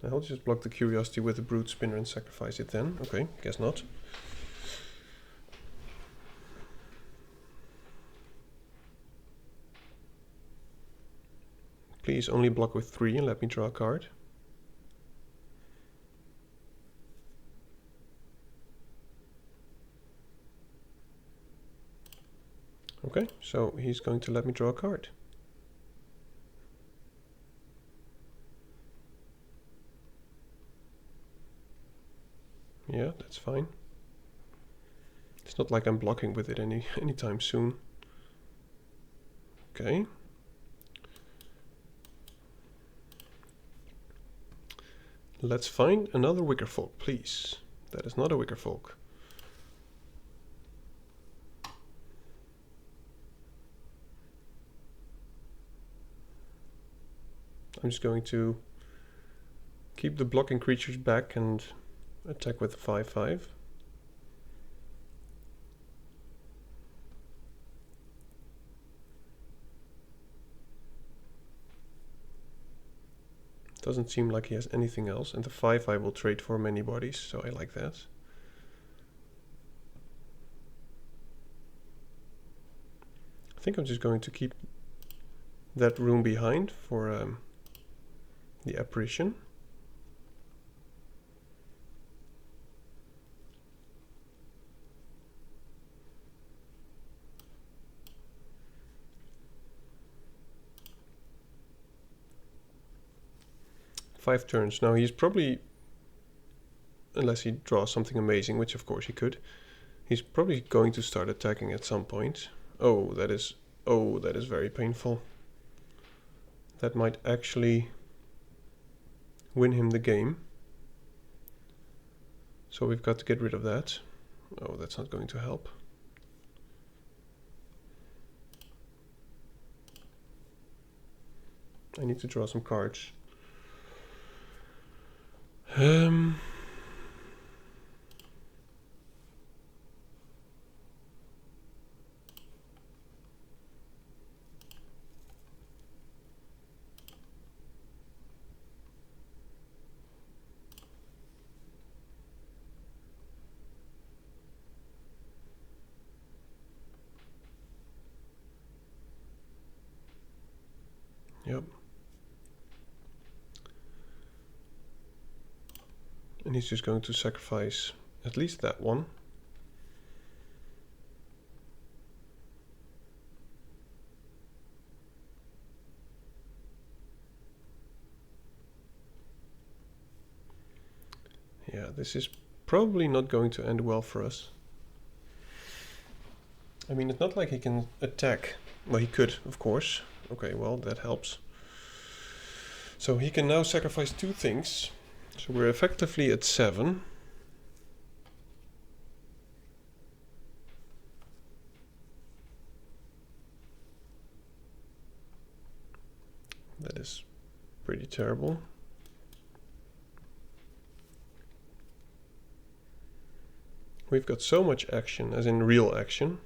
I'll just block the Curiosity with the Brute Spinner and sacrifice it then. Okay, guess not. Please only block with 3 and let me draw a card. Okay, so he's going to let me draw a card. Yeah, that's fine. It's not like I'm blocking with it anytime soon. Okay. Let's find another Wicker Folk, please. That is not a Wicker Folk. I'm just going to keep the blocking creatures back and attack with 5/5. Doesn't seem like he has anything else, and the 5/5 will trade for many bodies, so I like that. I think I'm just going to keep that room behind for the Apparition. Five turns. Now he's probably, unless he draws something amazing, which of course he could, he's probably going to start attacking at some point. Oh, that is very painful. That might actually win him the game. So we've got to get rid of that. Oh, that's not going to help. I need to draw some cards. Yep. And he's just going to sacrifice at least that one. Yeah, this is probably not going to end well for us. I mean, it's not like he can attack. Well, he could, of course. Okay, well, that helps. So he can now sacrifice 2 things. So we're effectively at 7. That is pretty terrible. We've got so much action, as in real action.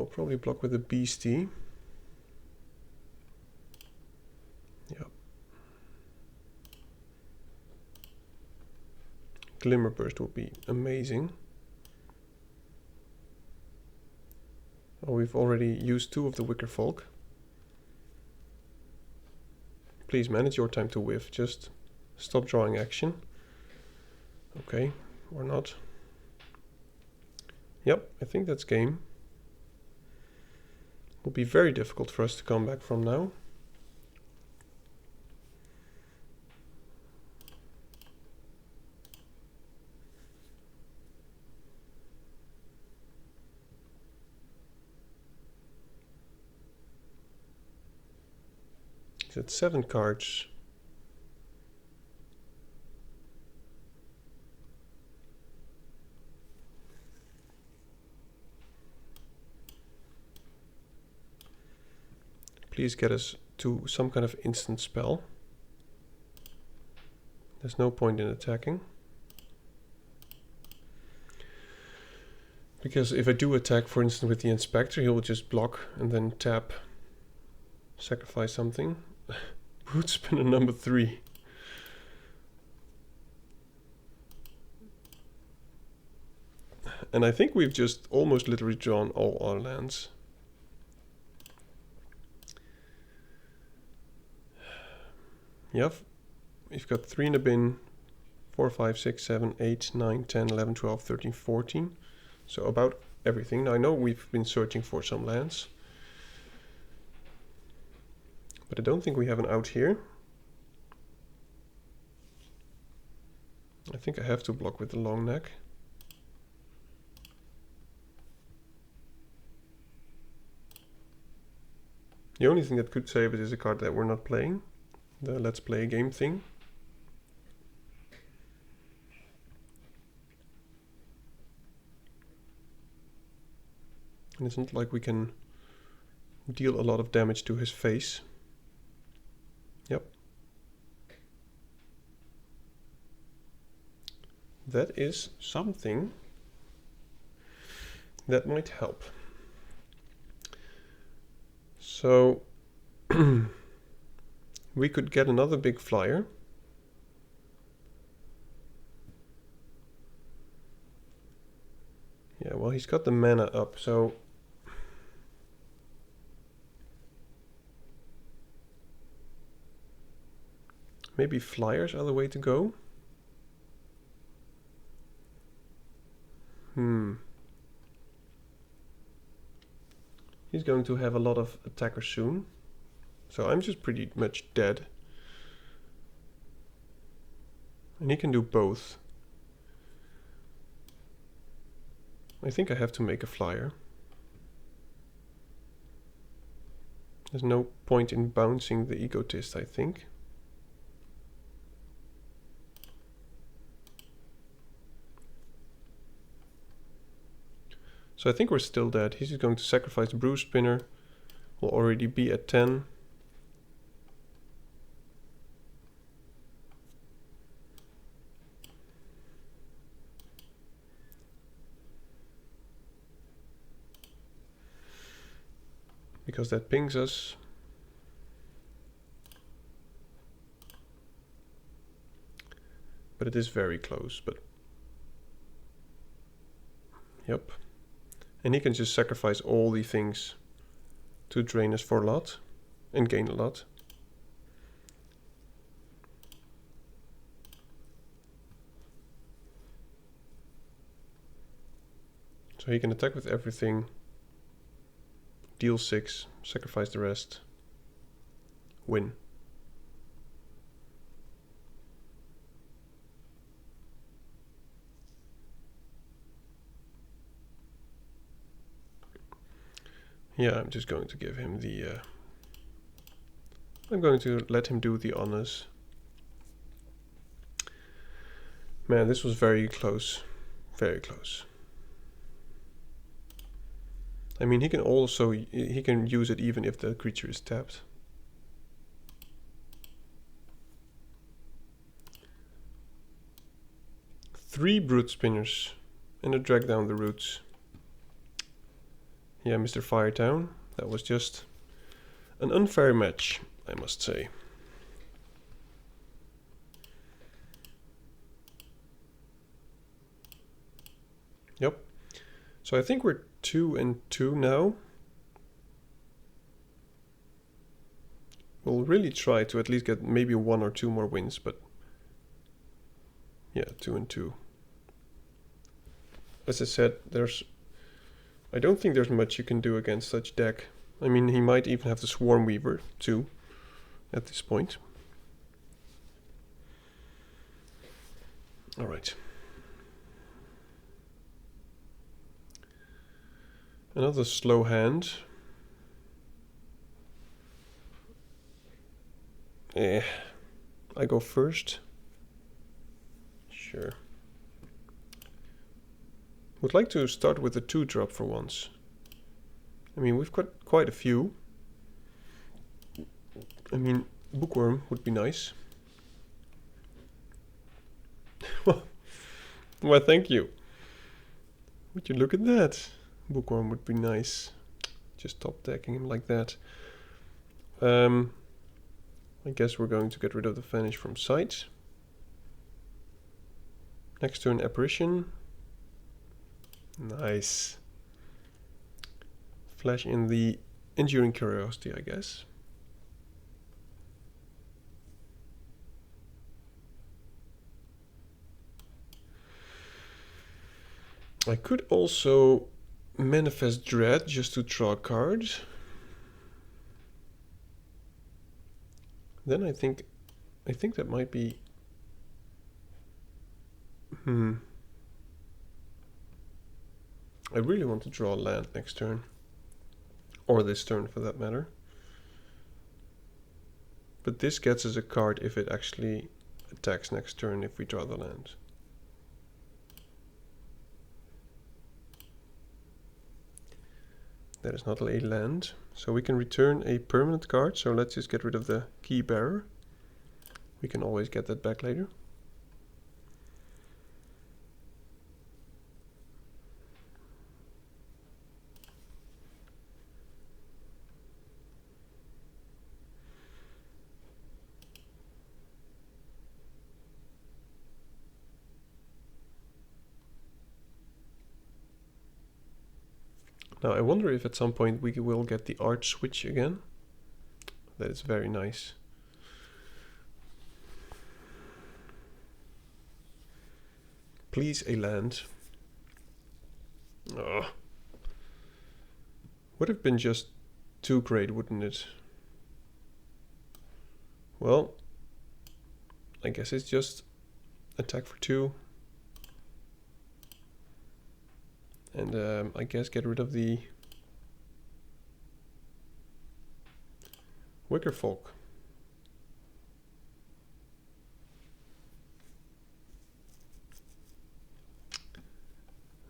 we'll probably block with a beastie. Yep. Glimmer Burst would be amazing. Oh, we've already used 2 of the Wicker Folk. Please, man, it's your time to whiff. Just stop drawing action. Okay, or not. Yep, I think that's game. Will be very difficult for us to come back from now. He's at 7 cards. Please get us to some kind of instant spell. There's no point in attacking. Because if I do attack, for instance, with the Inspector, he'll just block and then tap, sacrifice something. Root Spinner number 3. And I think we've just almost literally drawn all our lands. Yep, we've got 3 in the bin, 4, 5, 6, 7, 8, 9, 10, 11, 12, 13, 14. So about everything. Now I know we've been searching for some lands. But I don't think we have an out here. I think I have to block with the long neck. The only thing that could save it is a card that we're not playing. The let's play a game thing. And it's not like we can deal a lot of damage to his face. Yep. That is something that might help. So we could get another big flyer. Yeah, well, he's got the mana up, so maybe flyers are the way to go. He's going to have a lot of attackers soon. So I'm just pretty much dead. And he can do both. I think I have to make a flyer. There's no point in bouncing the Egotist, I think. So I think we're still dead. He's just going to sacrifice the Brew Spinner. We'll already be at 10. Because that pings us. But it is very close, but yep. And he can just sacrifice all the things to drain us for a lot and gain a lot. So he can attack with everything, deal 6, sacrifice the rest, win. Yeah, I'm just going to give him the... I'm going to let him do the honors. Man, this was very close. Very close. I mean, he can also... he can use it even if the creature is tapped. Three Brute Spinners. And a drag down the roots. Yeah, Mr. Firetown. That was just an unfair match, I must say. Yep. So I think we're 2-2 now. We'll really try to at least get maybe 1 or 2 more wins, but yeah, 2-2. As I said, I don't think there's much you can do against such deck. I mean, he might even have the Swarm Weaver too at this point. All right. Another slow hand. I go first. Sure. Would like to start with a 2-drop for once. I mean, we've got quite a few. I mean, Bookworm would be nice. Well, thank you. Would you look at that? Bookworm would be nice. Just top decking him like that. I guess we're going to get rid of the Vanish from sight. Next turn, Apparition. Nice. Flash in the Enduring Curiosity, I guess. I could also Manifest Dread just to draw a card. Then I think that might be... I really want to draw a land next turn. Or this turn for that matter. But this gets us a card if it actually attacks next turn if we draw the land. That is not a land. So we can return a permanent card. So let's just get rid of the Key Bearer. We can always get that back later. Now I wonder if at some point we will get the art switch again. That is very nice. Please, a land. Oh. Would have been just too great, wouldn't it? Well, I guess it's just attack for 2. And I guess get rid of the Wicker Folk.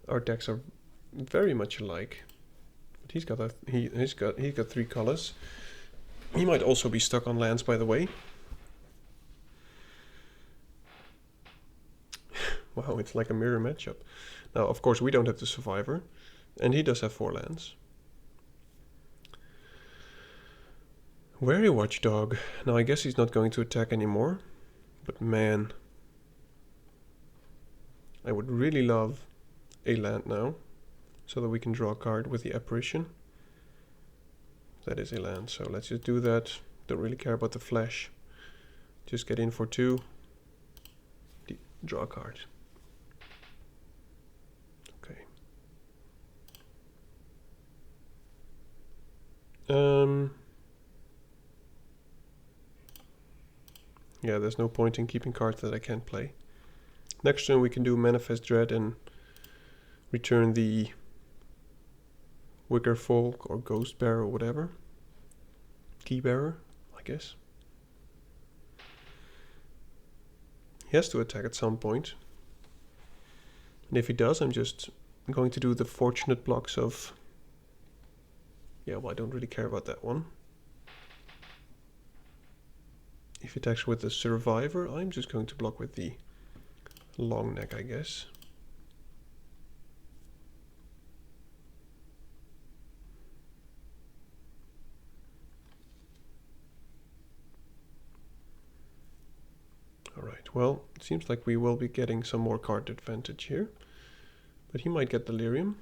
Our decks are very much alike. But he's got he's got 3 colors. He might also be stuck on lands, by the way. Wow, it's like a mirror matchup. Now, of course, we don't have the Survivor, and he does have 4 lands. Wary Watchdog. Now, I guess he's not going to attack anymore, but man, I would really love a land now, so that we can draw a card with the Apparition. That is a land, so let's just do that. Don't really care about the flash. Just get in for 2. Draw a card. Yeah, there's no point in keeping cards that I can't play. Next turn we can do Manifest Dread and return the Wicker Folk or Ghost Bearer or whatever. Key Bearer, I guess. He has to attack at some point. And if he does, I'm just going to do the fortunate blocks of... Yeah, well, I don't really care about that one. If he attacks with the Survivor, I'm just going to block with the Long Neck, I guess. Right, well, it seems like we will be getting some more card advantage here. But he might get Delirium.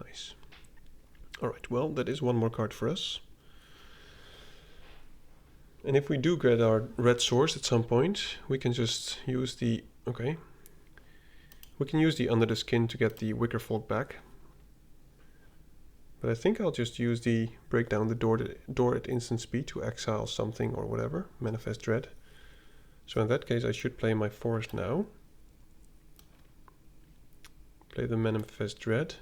Nice. Alright, well, that is one more card for us. And if we do get our red source at some point, we can just use the... Okay. We can use the Under the Skin to get the Wicker Folk back. But I think I'll just use the break down the door at instant speed to exile something or whatever. Manifest Dread. So in that case I should play my forest now. Play the Manifest Dread.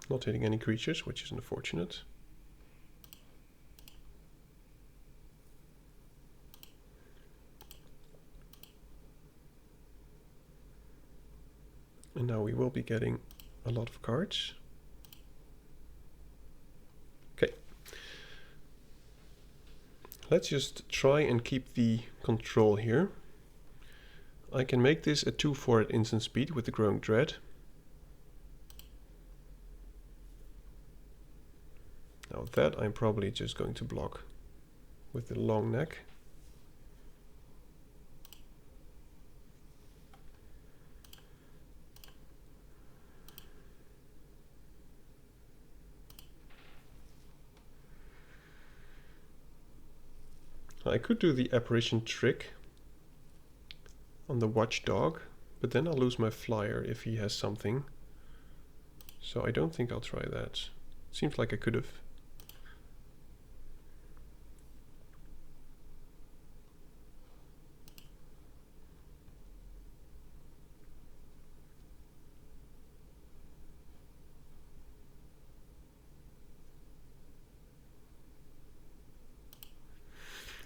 Not hitting any creatures, which is unfortunate. And now we will be getting a lot of cards. Okay. Let's just try and keep the control here. I can make this a 2/4 at instant speed with the Growing Dread. Now that I'm probably just going to block with the long neck. I could do the apparition trick on the watchdog, but then I'll lose my flyer if he has something. So I don't think I'll try that. Seems like I could have.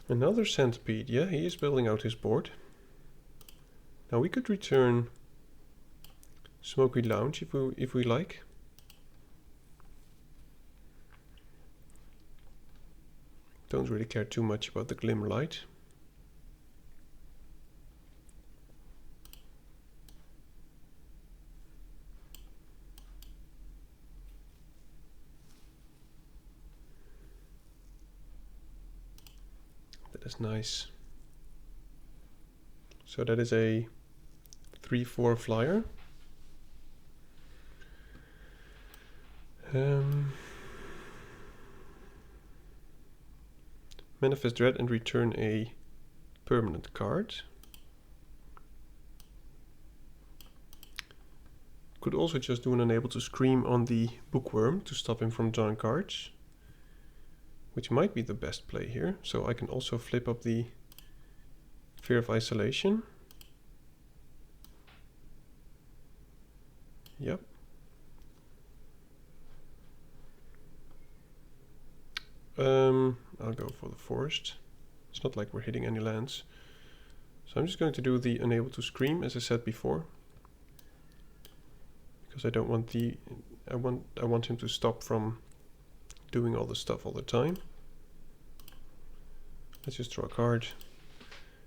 Another centipede. Yeah, he is building out his board. Now we could return Smoky Lounge if we like. Don't really care too much about the Glimmer Light. That is nice. So that is a 3/4 flyer. Manifest Dread and return a permanent card. Could also just do an Unable to Scream on the Bookworm to stop him from drawing cards, which might be the best play here. So I can also flip up the Fear of Isolation. Yep. I'll go for the forest. It's not like we're hitting any lands. So I'm just going to do the Unable to Scream as I said before. Because I don't want the I want him to stop from doing all the stuff all the time. Let's just draw a card.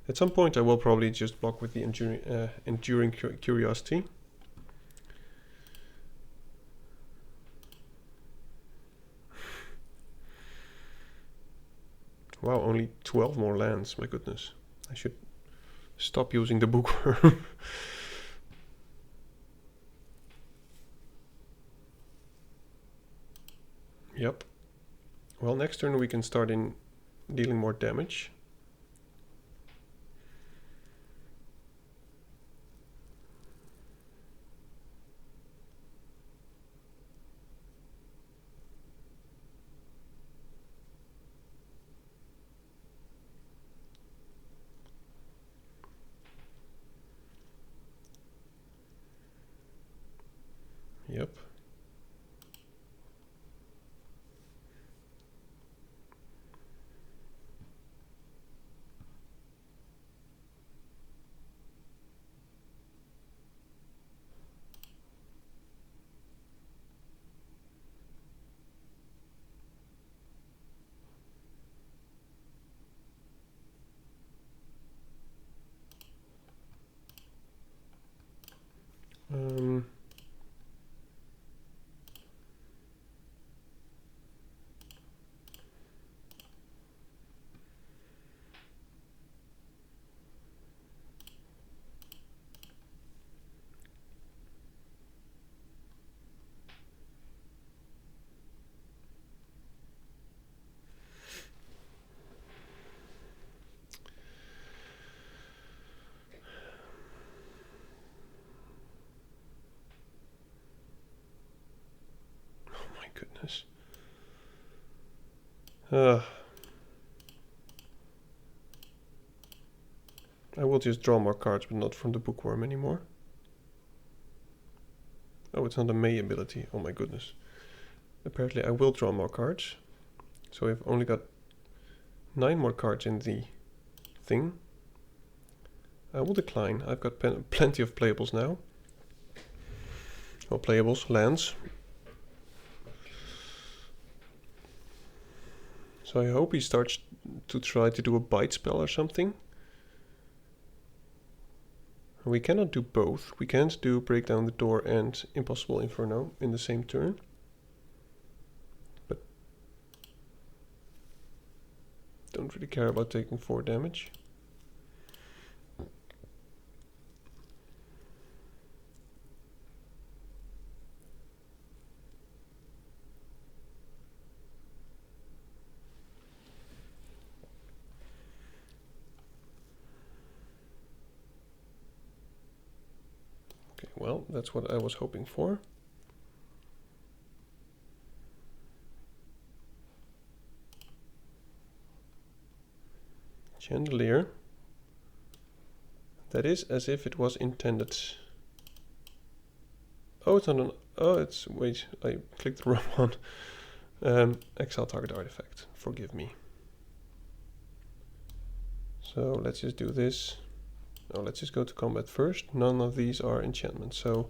At some point I will probably just block with the Enduring Curiosity. Wow, only 12 more lands, my goodness. I should stop using the Bookworm. Yep. Well, next turn we can start in dealing more damage. Yep. I will just draw more cards, but not from the bookworm anymore. Oh, it's not a May ability. Oh my goodness. Apparently I will draw more cards. So I've only got 9 more cards in the thing. I will decline. I've got plenty of playables now. Or playables, lands. So I hope he starts to try to do a bite spell or something. We cannot do both. We can't do Break Down the Door and Impossible Inferno in the same turn. But don't really care about taking 4 damage. Okay, well, that's what I was hoping for. Chandelier. That is as if it was intended. Oh, it's not an... Oh, it's... Wait, I clicked the wrong one. Exile target artifact. Forgive me. So let's just do this. Oh, let's just go to combat first. None of these are enchantments, so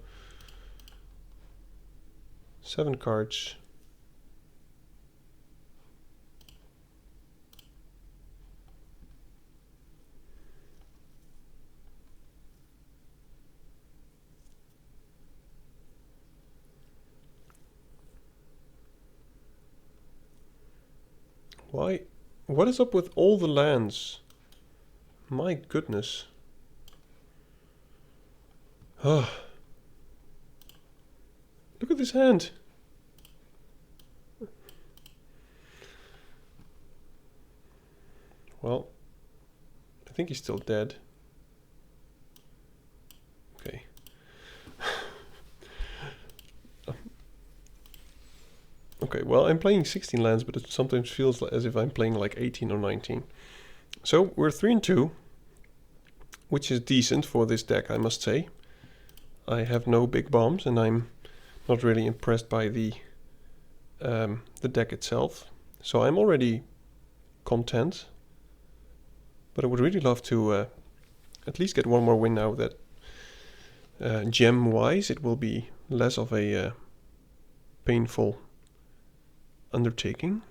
7 cards. Why? What is up with all the lands? My goodness. Oh. Look at this hand. Well, I think he's still dead. Okay. Okay, well, I'm playing 16 lands, but it sometimes feels as if I'm playing like 18 or 19. So we're 3-2, which is decent for this deck, I must say. I have no big bombs, and I'm not really impressed by the deck itself. So I'm already content. But I would really love to at least get one more win now that gem-wise it will be less of a painful undertaking.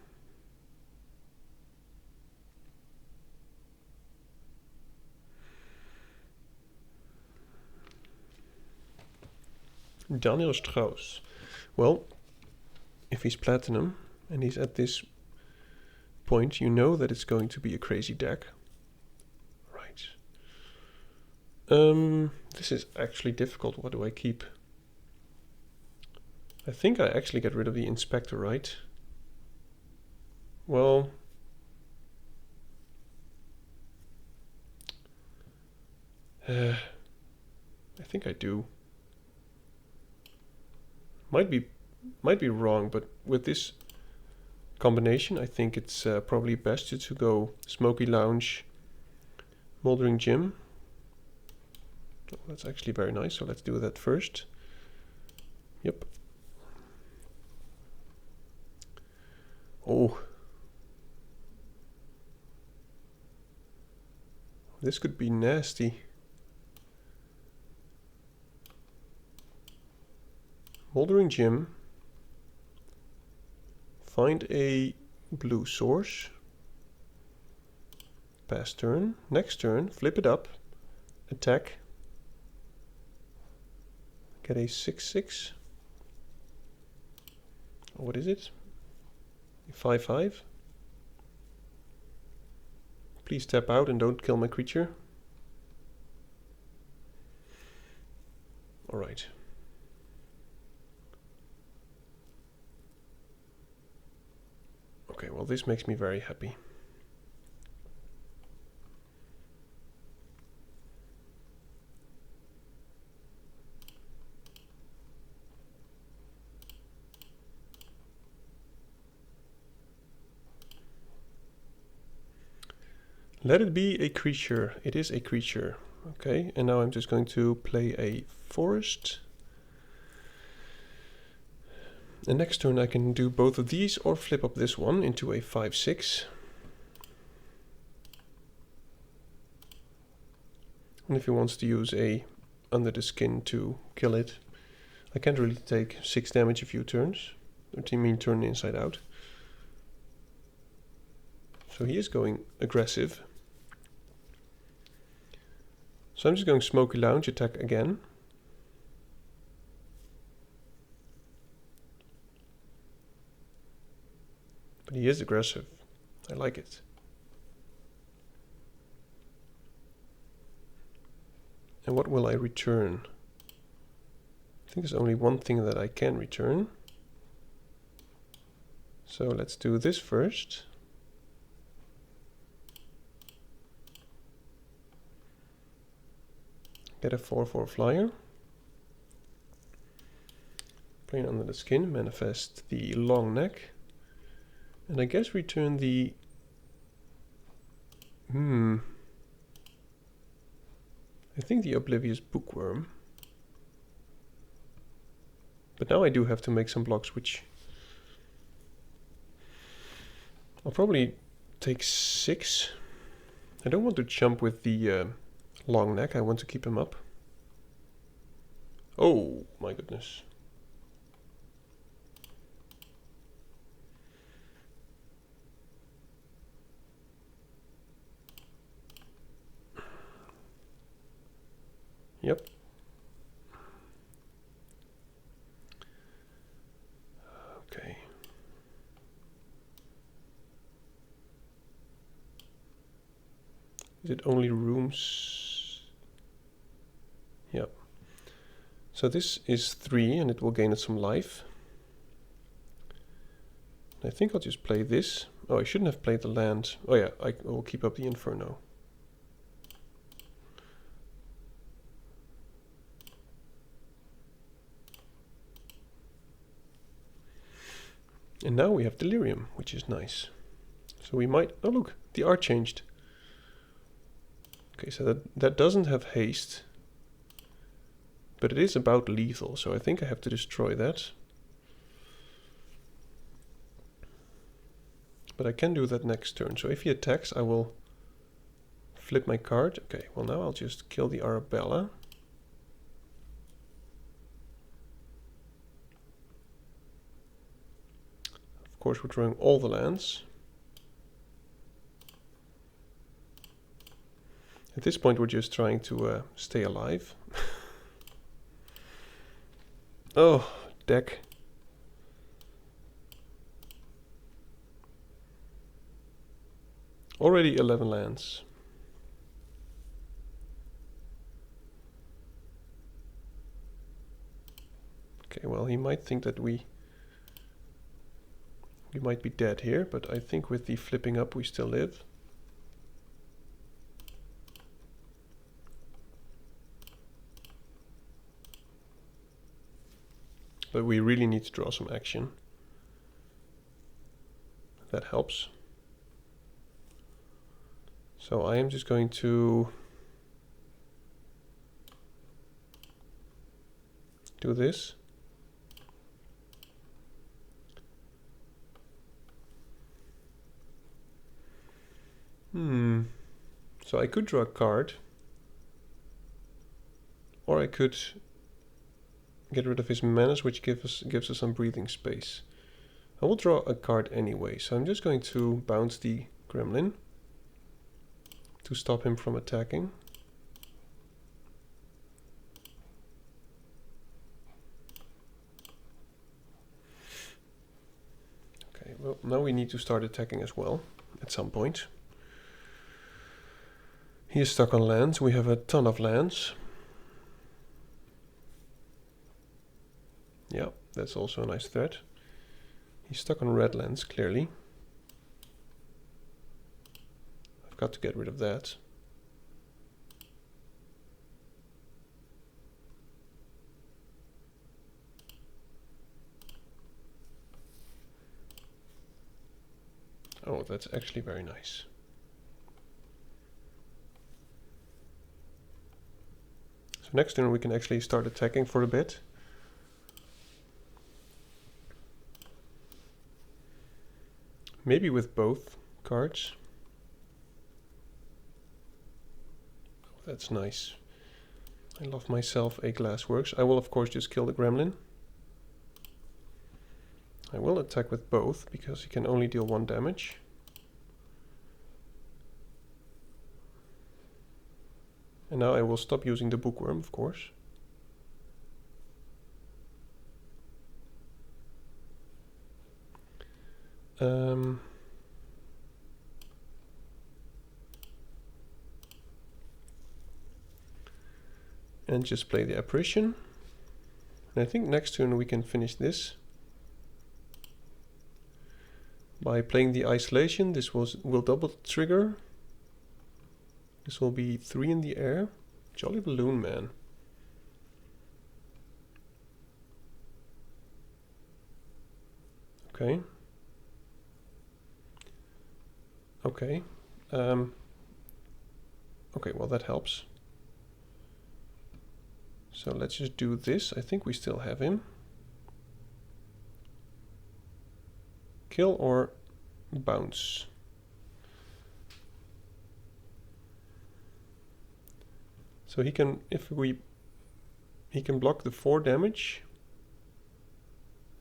Daniel Strauss. Well, if he's platinum and he's at this point, you know that it's going to be a crazy deck. Right. This is actually difficult. What do I keep? I think I actually get rid of the Inspector, right? Well, I think I do. Might be wrong, but with this combination, I think it's probably best to go Smoky Lounge, Moldering Gym. Oh, that's actually very nice, so let's do that first. Yep. Oh. This could be nasty. Moldering Gym. Find a blue source. Pass turn. Next turn, flip it up. Attack. Get a 6/6. What is it? 5/5. Please tap out and don't kill my creature. Alright. Okay, well, this makes me very happy. Let it be a creature. It is a creature. Okay, and now I'm just going to play a forest. And next turn I can do both of these or flip up this one into a 5/6. And if he wants to use a Under the Skin to kill it, I can't really take 6 damage a few turns. I mean turn inside out. So he is going aggressive. So I'm just going Smoky Lounge, attack again. But he is aggressive. I like it. And what will I return? I think there's only one thing that I can return. So let's do this first. Get a 4/4 flyer. Playing Under the Skin, manifest the long neck. And I guess return the... I think the Oblivious Bookworm. But now I do have to make some blocks, which... I'll probably take 6. I don't want to jump with the long neck, I want to keep him up. Oh my goodness. Yep. Okay. Is it only rooms? Yep. So this is 3 and it will gain it some life. I think I'll just play this. Oh, I shouldn't have played the land. Oh yeah, I will keep up the Inferno. And now we have Delirium, which is nice. So we might... Oh look, the art changed. Okay, so that doesn't have haste. But it is about lethal, so I think I have to destroy that. But I can do that next turn. So if he attacks, I will flip my card. Okay, well now I'll just kill the Arabella. Of course, we're drawing all the lands. At this point, we're just trying to stay alive. Oh, deck. Already 11 lands. Okay, well, he might think that we might be dead here, but I think with the flipping up we still live. But we really need to draw some action. That helps. So I am just going to do this. So I could draw a card, or I could get rid of his menace, which gives us some breathing space. I will draw a card anyway, so I'm just going to bounce the Gremlin to stop him from attacking. Okay, well now we need to start attacking as well at some point. He is stuck on lands. We have a ton of lands. Yeah, that's also a nice threat. He's stuck on red lands, clearly. I've got to get rid of that. Oh, that's actually very nice. So next turn we can actually start attacking for a bit. Maybe with both cards. Oh, that's nice. I love myself a Glassworks. I will of course just kill the gremlin. I will attack with both because he can only deal 1 damage. And now I will stop using the bookworm, of course. And just play the apparition. And I think next turn we can finish this by playing the isolation. This will double trigger. This will be 3 in the air. Jolly Balloon Man. Okay. Okay. Okay, well that helps. So let's just do this. I think we still have him. Kill or bounce. So he can, he can block the 4 damage,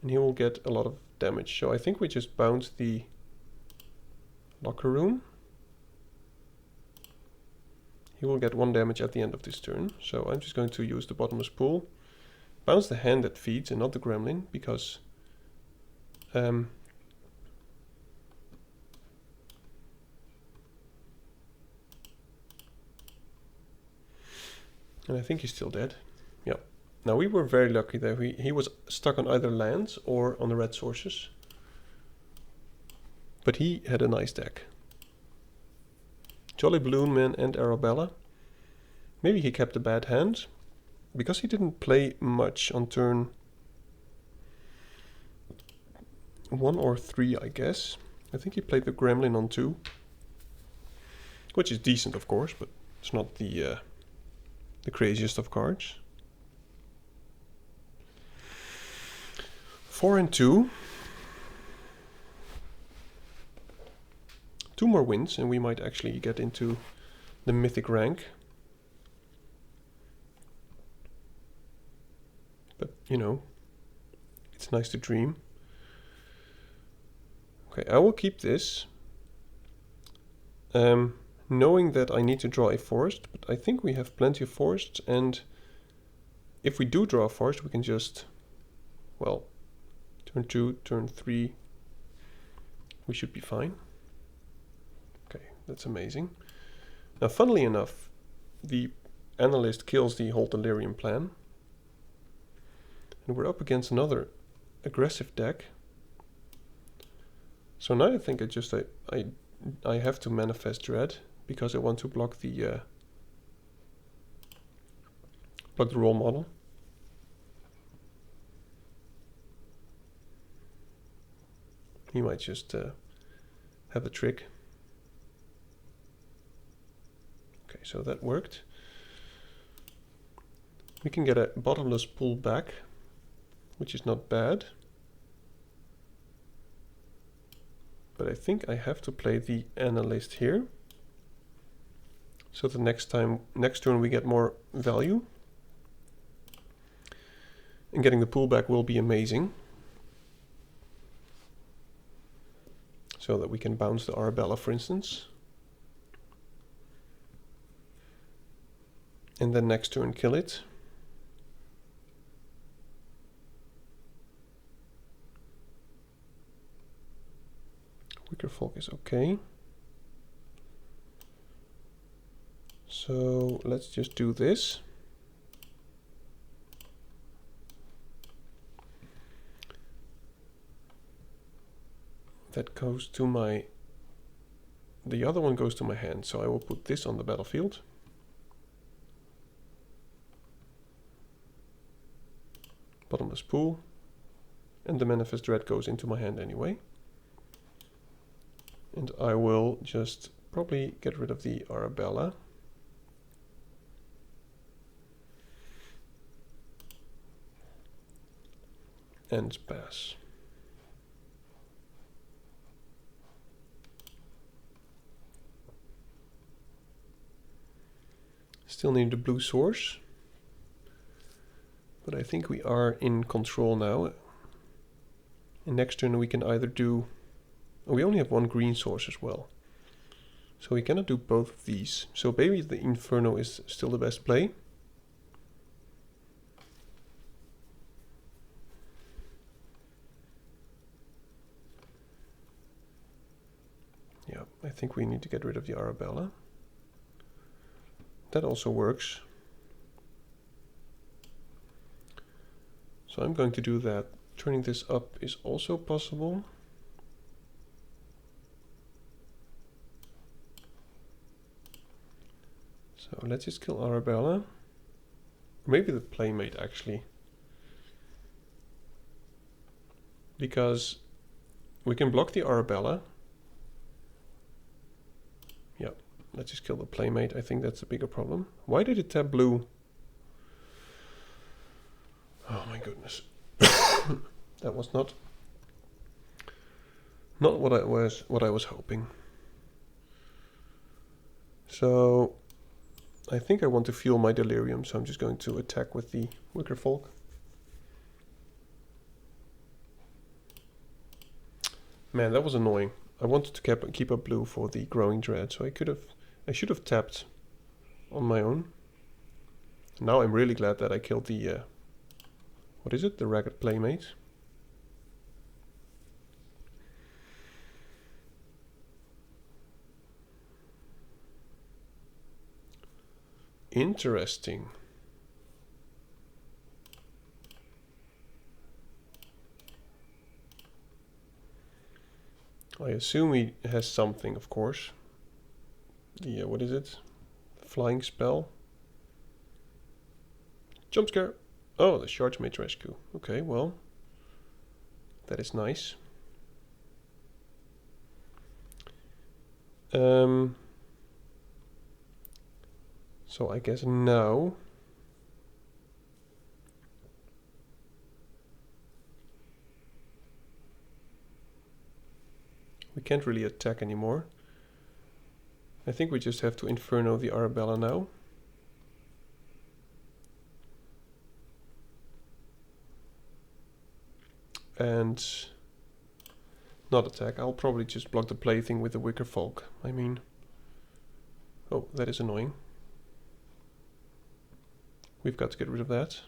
and he will get a lot of damage. So I think we just bounce the locker room. He will get 1 damage at the end of this turn. So I'm just going to use the bottomless pool. Bounce the hand that feeds and not the gremlin, because and I think he's still dead. Yeah. Now we were very lucky that he was stuck on either lands or on the red sources. But he had a nice deck. Jolly Balloon Man and Arabella. Maybe he kept a bad hand, because he didn't play much on turn 1 or 3, I guess. I think he played the Gremlin on 2, which is decent, of course, but it's not the craziest of cards. 4 and 2. 2 more wins and we might actually get into the Mythic rank. But, you know, it's nice to dream. Okay, I will keep this. Knowing that I need to draw a forest, but I think we have plenty of forests, and if we do draw a forest, we can just, well, turn 2, turn 3, we should be fine. Okay, that's amazing. Now, funnily enough, the analyst kills the whole Delirium plan, and we're up against another aggressive deck. So now I think I have to manifest Dread, because I want to block the role model. He might just have a trick. Okay, so that worked. We can get a bottomless pool back, which is not bad. But I think I have to play the analyst here, so the next turn we get more value. And getting the pool back will be amazing, so that we can bounce the Arabella, for instance. And then next turn kill it. Wicker Folk is okay. So let's just do this. That goes to my... The other one goes to my hand, so I will put this on the battlefield. Bottomless pool. And the Manifest Dread goes into my hand anyway. And I will just probably get rid of the Arabella. and pass. Still need the blue source, but I think we are in control now. And next turn we can either do... Oh, we only have one green source as well, so we cannot do both of these. So maybe the Inferno is still the best play. Yeah, I think we need to get rid of the Arabella. That also works. So I'm going to do that. Turning this up is also possible. So let's just kill Arabella. Maybe the Playmate actually. Because we can block the Arabella. Yeah, let's just kill the Playmate. I think that's a bigger problem. Why did it tap blue? Oh my goodness. That was not what I was hoping. So I think I want to fuel my Delirium, so I'm just going to attack with the Wicker Folk. Man, that was annoying. I wanted to keep up blue for the Growing Dread, so I should have tapped on my own. Now I'm really glad that I killed the what is it? The Ragged Playmate. Interesting. I assume he has something, of course. The what is it? Flying spell. Jump scare. Oh, the Chargemate Rescue. Okay, well, that is nice. So I guess now we can't really attack anymore. I think we just have to Inferno the Arabella now. And not attack. I'll probably just block the Plaything with the Wicker Folk. I mean... Oh, that is annoying. We've got to get rid of that.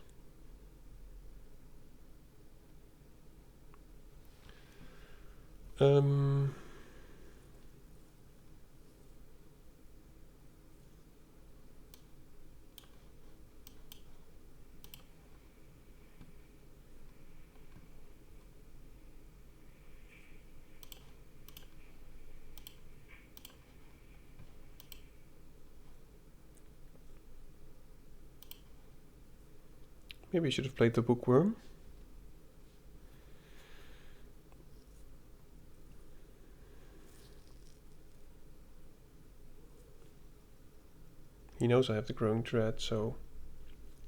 Maybe I should have played the Bookworm. He knows I have the Growing Dread, so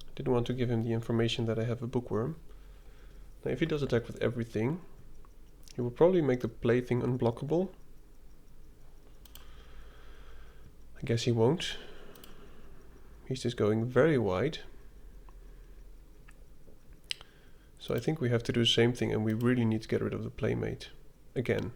I didn't want to give him the information that I have a Bookworm. Now if he does attack with everything, he will probably make the Plaything unblockable. I guess he won't. He's just going very wide. So I think we have to do the same thing, and we really need to get rid of the Playmate again.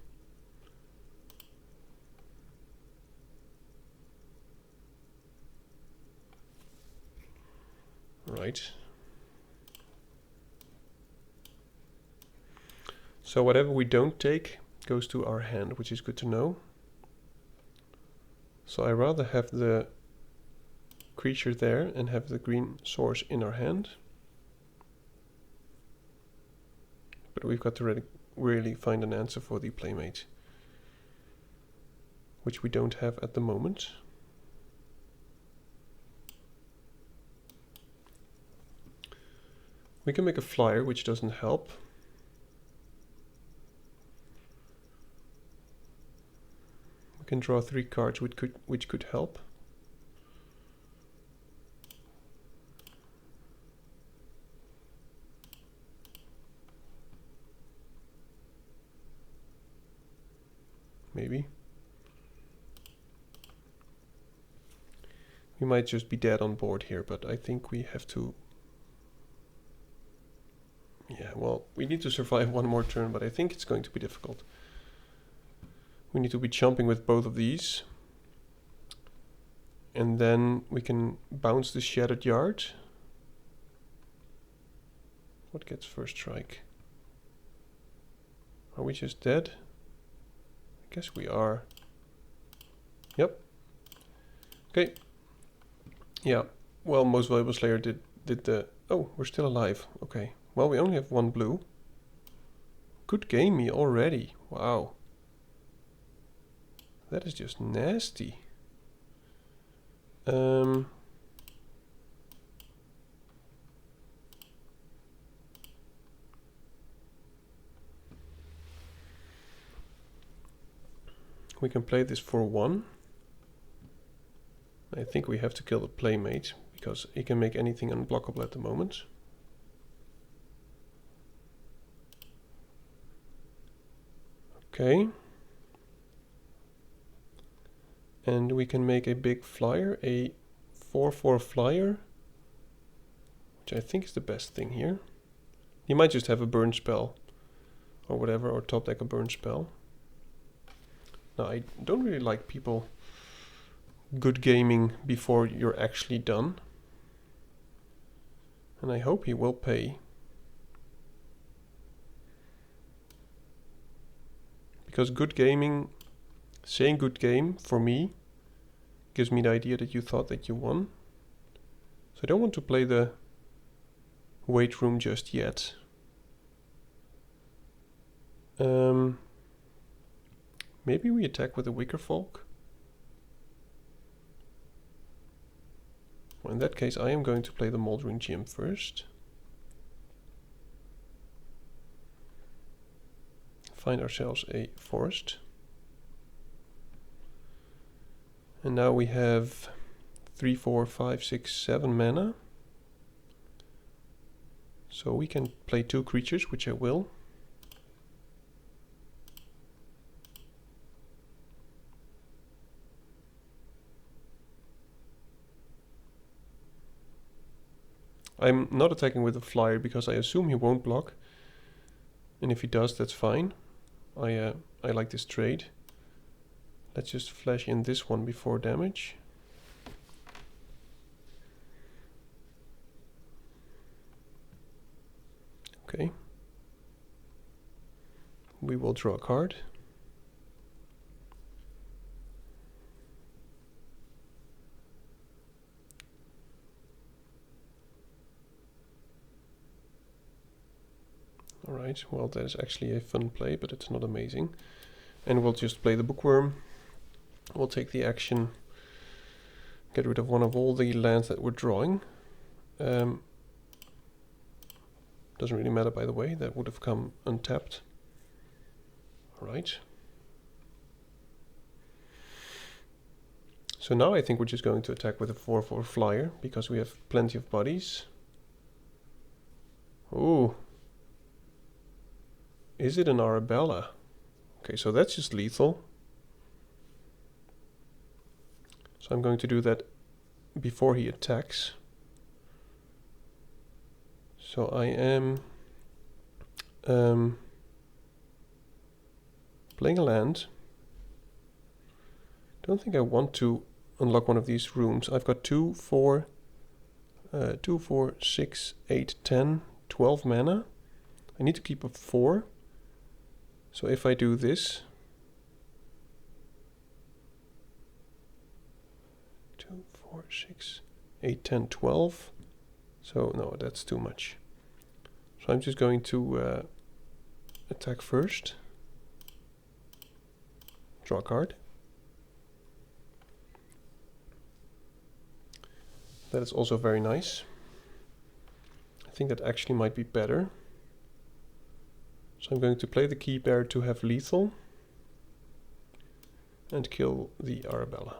Right. So whatever we don't take goes to our hand, which is good to know. So I rather have the creature there and have the green source in our hand. But we've got to really find an answer for the Playmate, which we don't have at the moment. We can make a flyer, which doesn't help. We can draw 3 cards, which could help. maybe. We might just be dead on board here, but I think we have to... Yeah, well, we need to survive one more turn, but I think it's going to be difficult. We need to be chomping with both of these. And then we can bounce the Shattered Yard. What gets first strike? Are we just dead? I guess we are. Yep. Okay. Yeah. Well, Most Valuable Slayer did the... Oh, we're still alive. Okay. Well, we only have one blue. Good game me already. Wow. That is just nasty. We can play this for 1. I think we have to kill the playmate, because he can make anything unblockable at the moment. Okay. And we can make a big flyer, a 4/4 flyer, which I think is the best thing here. He might just have a burn spell, or whatever, or top deck a burn spell. Now, I don't really like people good gaming before you're actually done. And I hope he will pay. Because good gaming, saying good game, for me, gives me the idea that you thought that you won. So I don't want to play the weight room just yet. Maybe we attack with a Wicker Folk. Well, in that case, I am going to play the Moldering Gym first. Find ourselves a forest. And now we have 3, 4, 5, 6, 7 mana. So we can play 2 creatures, which I will. I'm not attacking with a flyer because I assume he won't block. And if he does, that's fine. I like this trade. Let's just flash in this one before damage. Okay. We will draw a card. Alright, well that is actually a fun play, but it's not amazing. And we'll just play the Bookworm. We'll take the action, get rid of one of all the lands that we're drawing. Doesn't really matter, by the way, that would have come untapped. Alright. So now I think we're just going to attack with a 4/4 flyer, because we have plenty of bodies. Ooh. Is it an Arabella? Okay, so that's just lethal. So I'm going to do that before he attacks. So I am playing a land. Don't think I want to unlock one of these rooms. I've got 2, 4, 6, 8, 10, 12 mana. I need to keep a 4. So if I do this, 2, 4, 6, 8, 10, 12. So no, that's too much. So I'm just going to attack first. Draw a card. That is also very nice. I think that actually might be better. So I'm going to play the Key Bear to have lethal and kill the Arabella.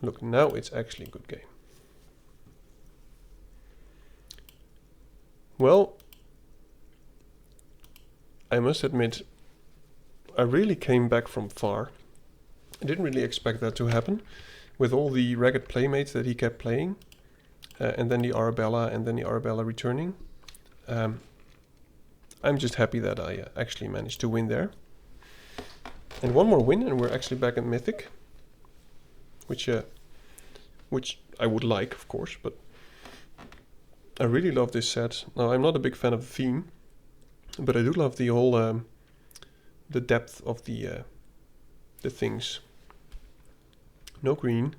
Look, now it's actually a good game. Well, I must admit, I really came back from far. I didn't really expect that to happen, with all the ragged playmates that he kept playing, and then the Arabella, and then the Arabella returning. I'm just happy that I actually managed to win there. And one more win, and we're actually back in Mythic, which I would like, of course, but I really love this set. Now, I'm not a big fan of the theme, but I do love the whole the depth of the things. No green.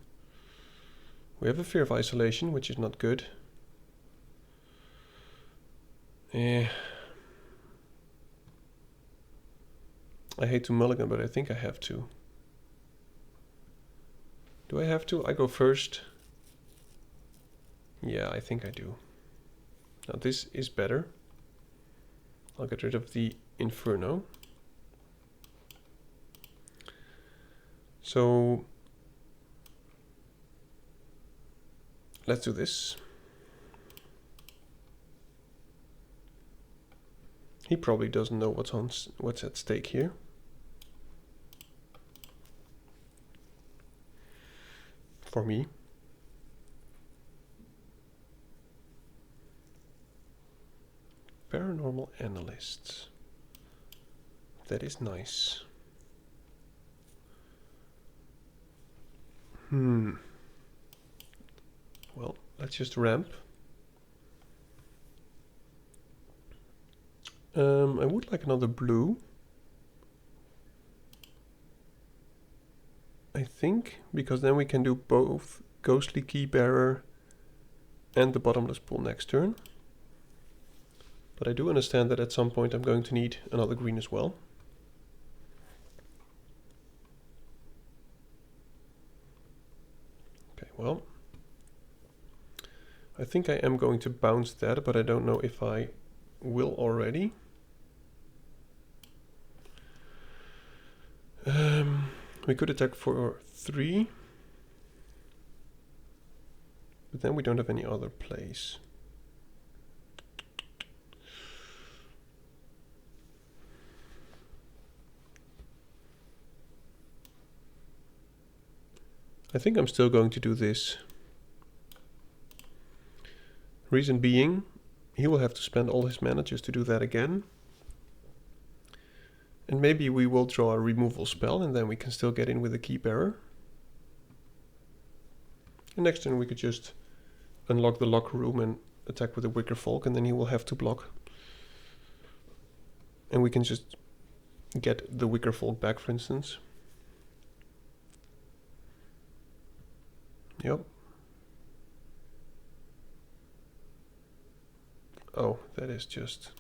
We have a fear of isolation, which is not good. I hate to mulligan, but I think I have to. Do I have to? I go first. Yeah, I think I do. Now this is better. I'll get rid of the Inferno. So let's do this. He probably doesn't know what's at stake here. For me. Paranormal Analysts. That is nice. Well, let's just ramp. I would like another blue. I think, because then we can do both Ghostly Keybearer and the Bottomless Pool next turn. But I do understand that at some point I'm going to need another green as well. Okay, well, I think I am going to bounce that, but I don't know if I will already. We could attack for 3, but then we don't have any other plays. I think I'm still going to do this. Reason being, he will have to spend all his mana just to do that again. And maybe we will draw a removal spell and then we can still get in with the Keybearer. And next turn we could just unlock the locker room and attack with the Wicker Folk, and then he will have to block. And we can just get the Wicker Folk back, for instance. Yep. Oh, that is just...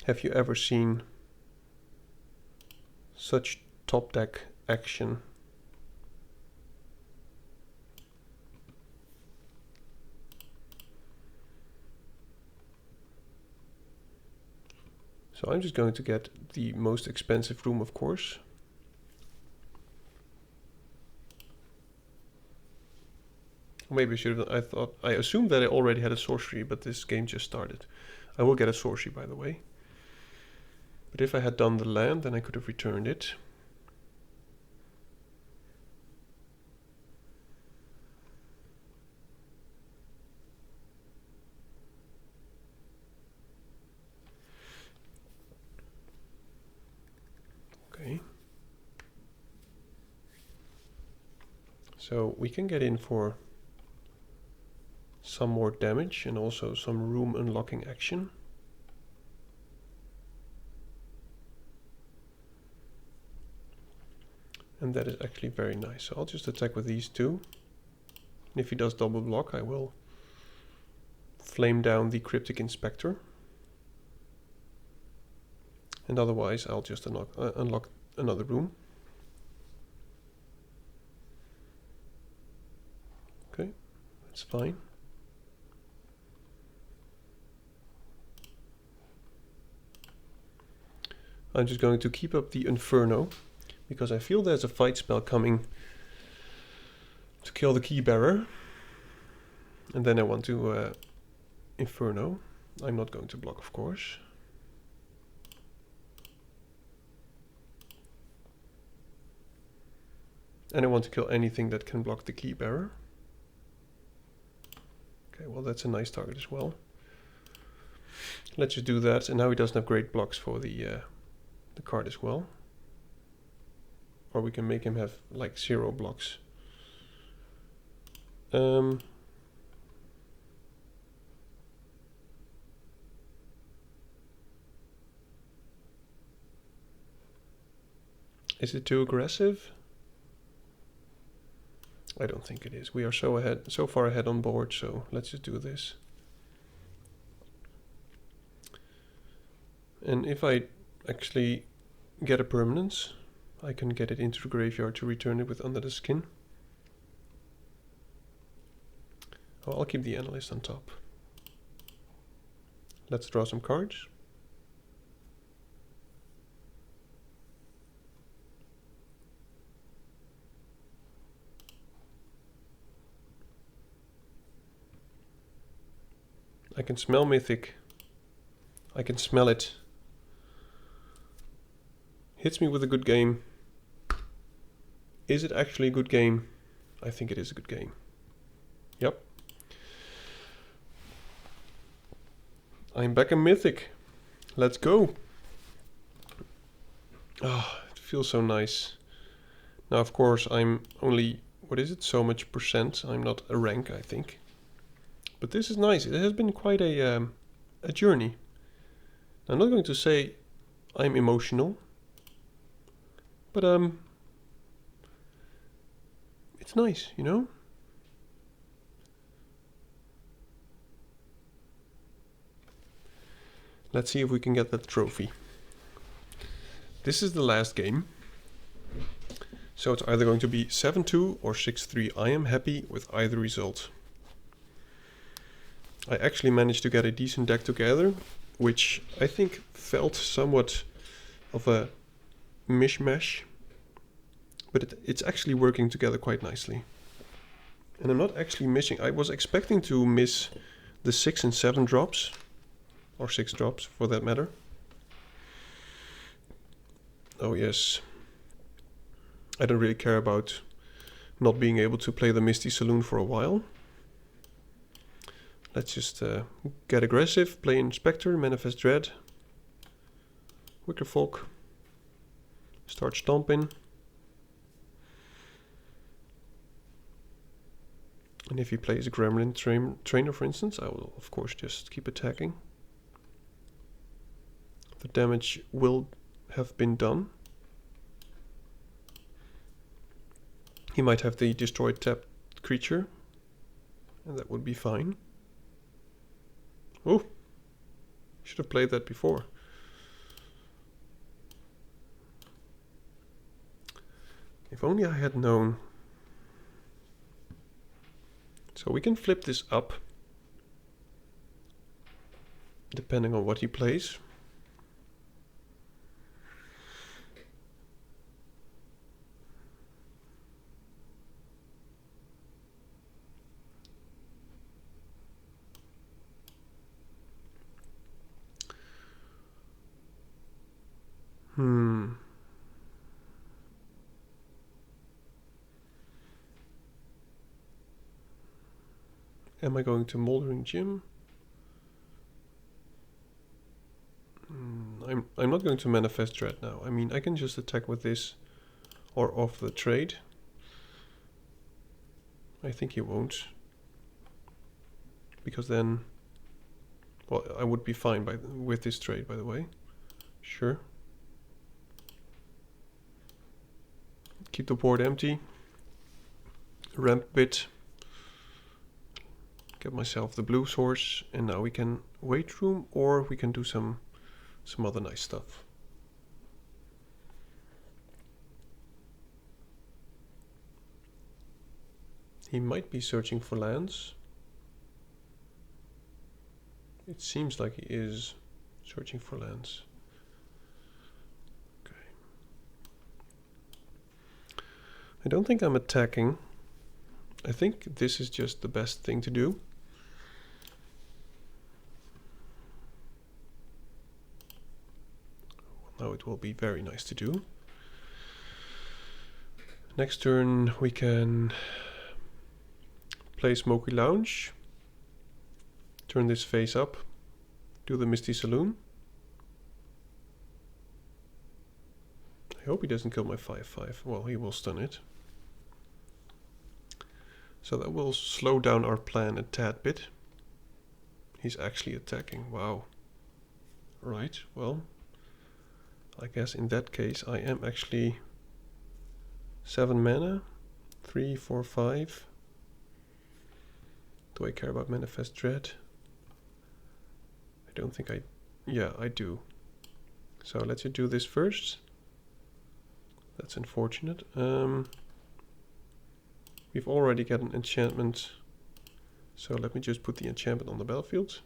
Have you ever seen such top deck action? So I'm just going to get the most expensive room, of course. Maybe I should have. I assumed that I already had a sorcery, but this game just started. I will get a sorcery, by the way. But if I had done the land, then I could have returned it. Okay. So we can get in for some more damage and also some room unlocking action. And that is actually very nice. So I'll just attack with these two. And if he does double block, I will flame down the Cryptic Inspector. And otherwise, I'll just unlock another room. Okay, that's fine. I'm just going to keep up the Inferno, because I feel there's a fight spell coming to kill the Keybearer. And then I want to Inferno. I'm not going to block, of course. And I want to kill anything that can block the key bearer. Okay, well that's a nice target as well. Let's just do that, and now he doesn't have great blocks for the card as well. Or we can make him have like 0 blocks. Is it too aggressive? I don't think it is. We are so far ahead on board, so let's just do this. And if I actually get a permanence, I can get it into the graveyard to return it with Under the Skin. Oh, I'll keep the Analyst on top. Let's draw some cards. I can smell Mythic. I can smell it. Hits me with a good game. Is it actually a good game? I think it is a good game. Yep. I'm back in Mythic. Let's go. Oh, it feels so nice. Now, of course, I'm only, what is it, so much percent. I'm not a rank, I think. But this is nice. It has been quite a journey. I'm not going to say I'm emotional, but it's nice, you know? Let's see if we can get that trophy. This is the last game. So it's either going to be 7-2 or 6-3. I am happy with either result. I actually managed to get a decent deck together, which I think felt somewhat of a mishmash, but it's actually working together quite nicely. And I'm not actually missing. I was expecting to miss the 6 and 7 drops, or 6 drops for that matter. Oh yes, I don't really care about not being able to play the Misty Saloon for a while. Let's just get aggressive, play Inspector, Manifest Dread, Wickerfolk, start stomping. And if he plays a Gremlin Trainer, for instance, I will of course just keep attacking. The damage will have been done. He might have the destroyed tapped creature, and that would be fine. Oh, should have played that before. If only I had known. So we can flip this up, depending on what he plays. Am I going to Moldering Gym? I'm not going to Manifest Dread now. I mean, I can just attack with this or off the trade. I think he won't. Because then, well, I would be fine with this trade, by the way. Sure. Keep the board empty. Ramp a bit. Get myself the blue source, and now we can Weight Room, or we can do some other nice stuff. He might be searching for lands. It seems like he is searching for lands. Okay. I don't think I'm attacking. I think this is just the best thing to do. it will be very nice to do. Next turn we can play Smoky Lounge, turn this face up, do the Misty Saloon. I hope he doesn't kill my 5/5. Well, he will stun it. So that will slow down our plan a tad bit. He's actually attacking. Wow. Right, well, I guess in that case I am actually 7 mana. 3, 4, 5. Do I care about Manifest Dread? I don't think I... Yeah, I do. So let's do this first. That's unfortunate. We've already got an enchantment. So let me just put the enchantment on the battlefield.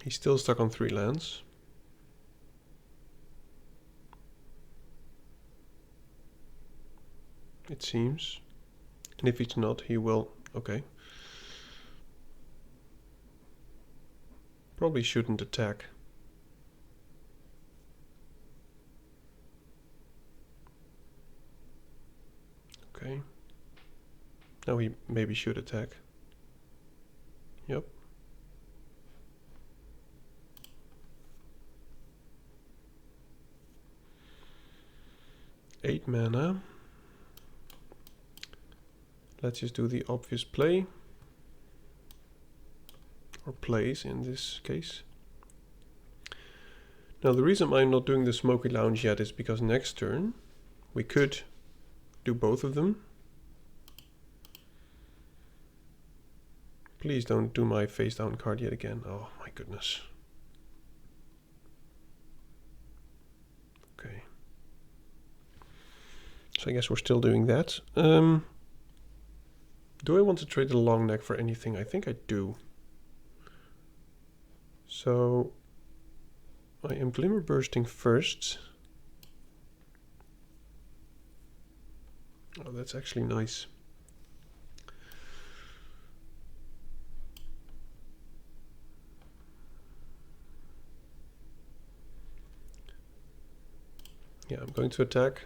He's still stuck on 3 lands. It seems. And if he's not, he will... Okay. Probably shouldn't attack. Okay. Now he maybe should attack. Yep. 8 mana. Let's just do the obvious play. Or plays in this case. Now the reason I'm not doing the Smoky Lounge yet is because next turn we could do both of them. Please don't do my face down card yet again. Oh my goodness. Okay. So I guess we're still doing that. Do I want to trade the long neck for anything? I think I do. So I am Glimmer Bursting first. Oh, that's actually nice. Yeah, I'm going to attack.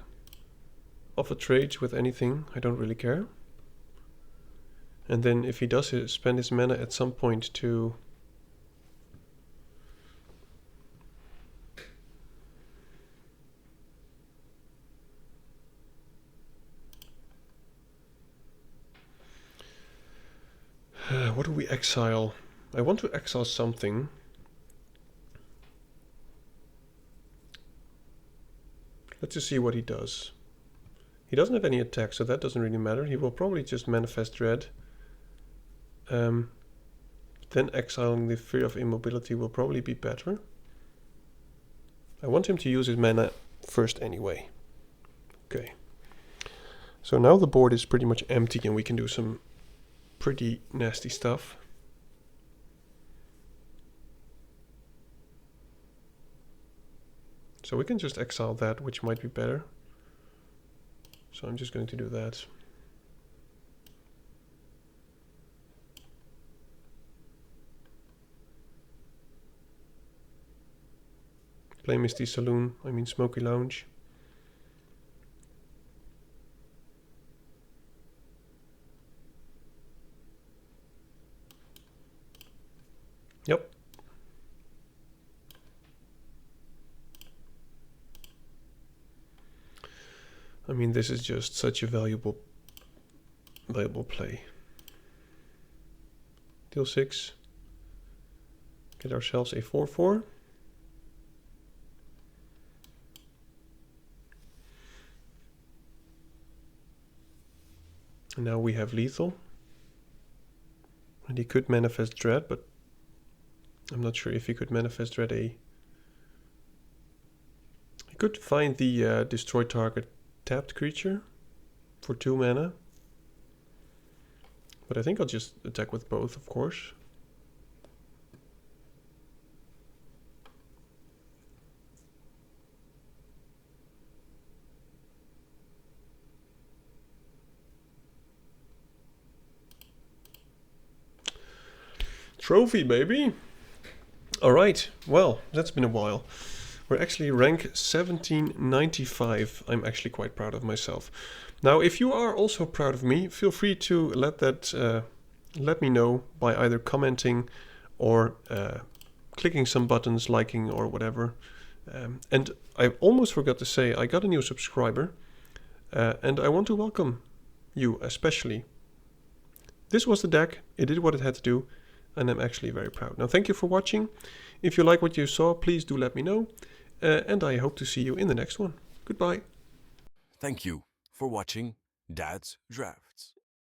Offer trades with anything, I don't really care. And then if he does spend his mana at some point to what do we exile? I want to exile something. Let's just see what he does. He doesn't have any attack, so that doesn't really matter. He will probably just Manifest Dread. Then exiling the Fear of Immobility will probably be better. I want him to use his mana first anyway. Okay. So now the board is pretty much empty and we can do some pretty nasty stuff. So we can just exile that, which might be better. So I'm just going to do that. Play Misty Saloon, I mean Smoky Lounge. Yep. I mean, this is just such a valuable play. Deal 6. Get ourselves a 4/4. And now we have lethal. And he could Manifest Dread, but I'm not sure if he could Manifest Dread a... He could find the destroy target tapped creature for 2 mana. But I think I'll just attack with both, of course. trophy, baby. All right, well, that's been a while. We're actually rank 1795. I'm actually quite proud of myself. Now, if you are also proud of me, feel free to let me know by either commenting or clicking some buttons, liking or whatever. And I almost forgot to say, I got a new subscriber, and I want to welcome you especially. This was the deck, it did what it had to do, and I'm actually very proud. Now, thank you for watching. If you like what you saw, please do let me know, and I hope to see you in the next one. Goodbye. Thank you for watching Dad's Draft.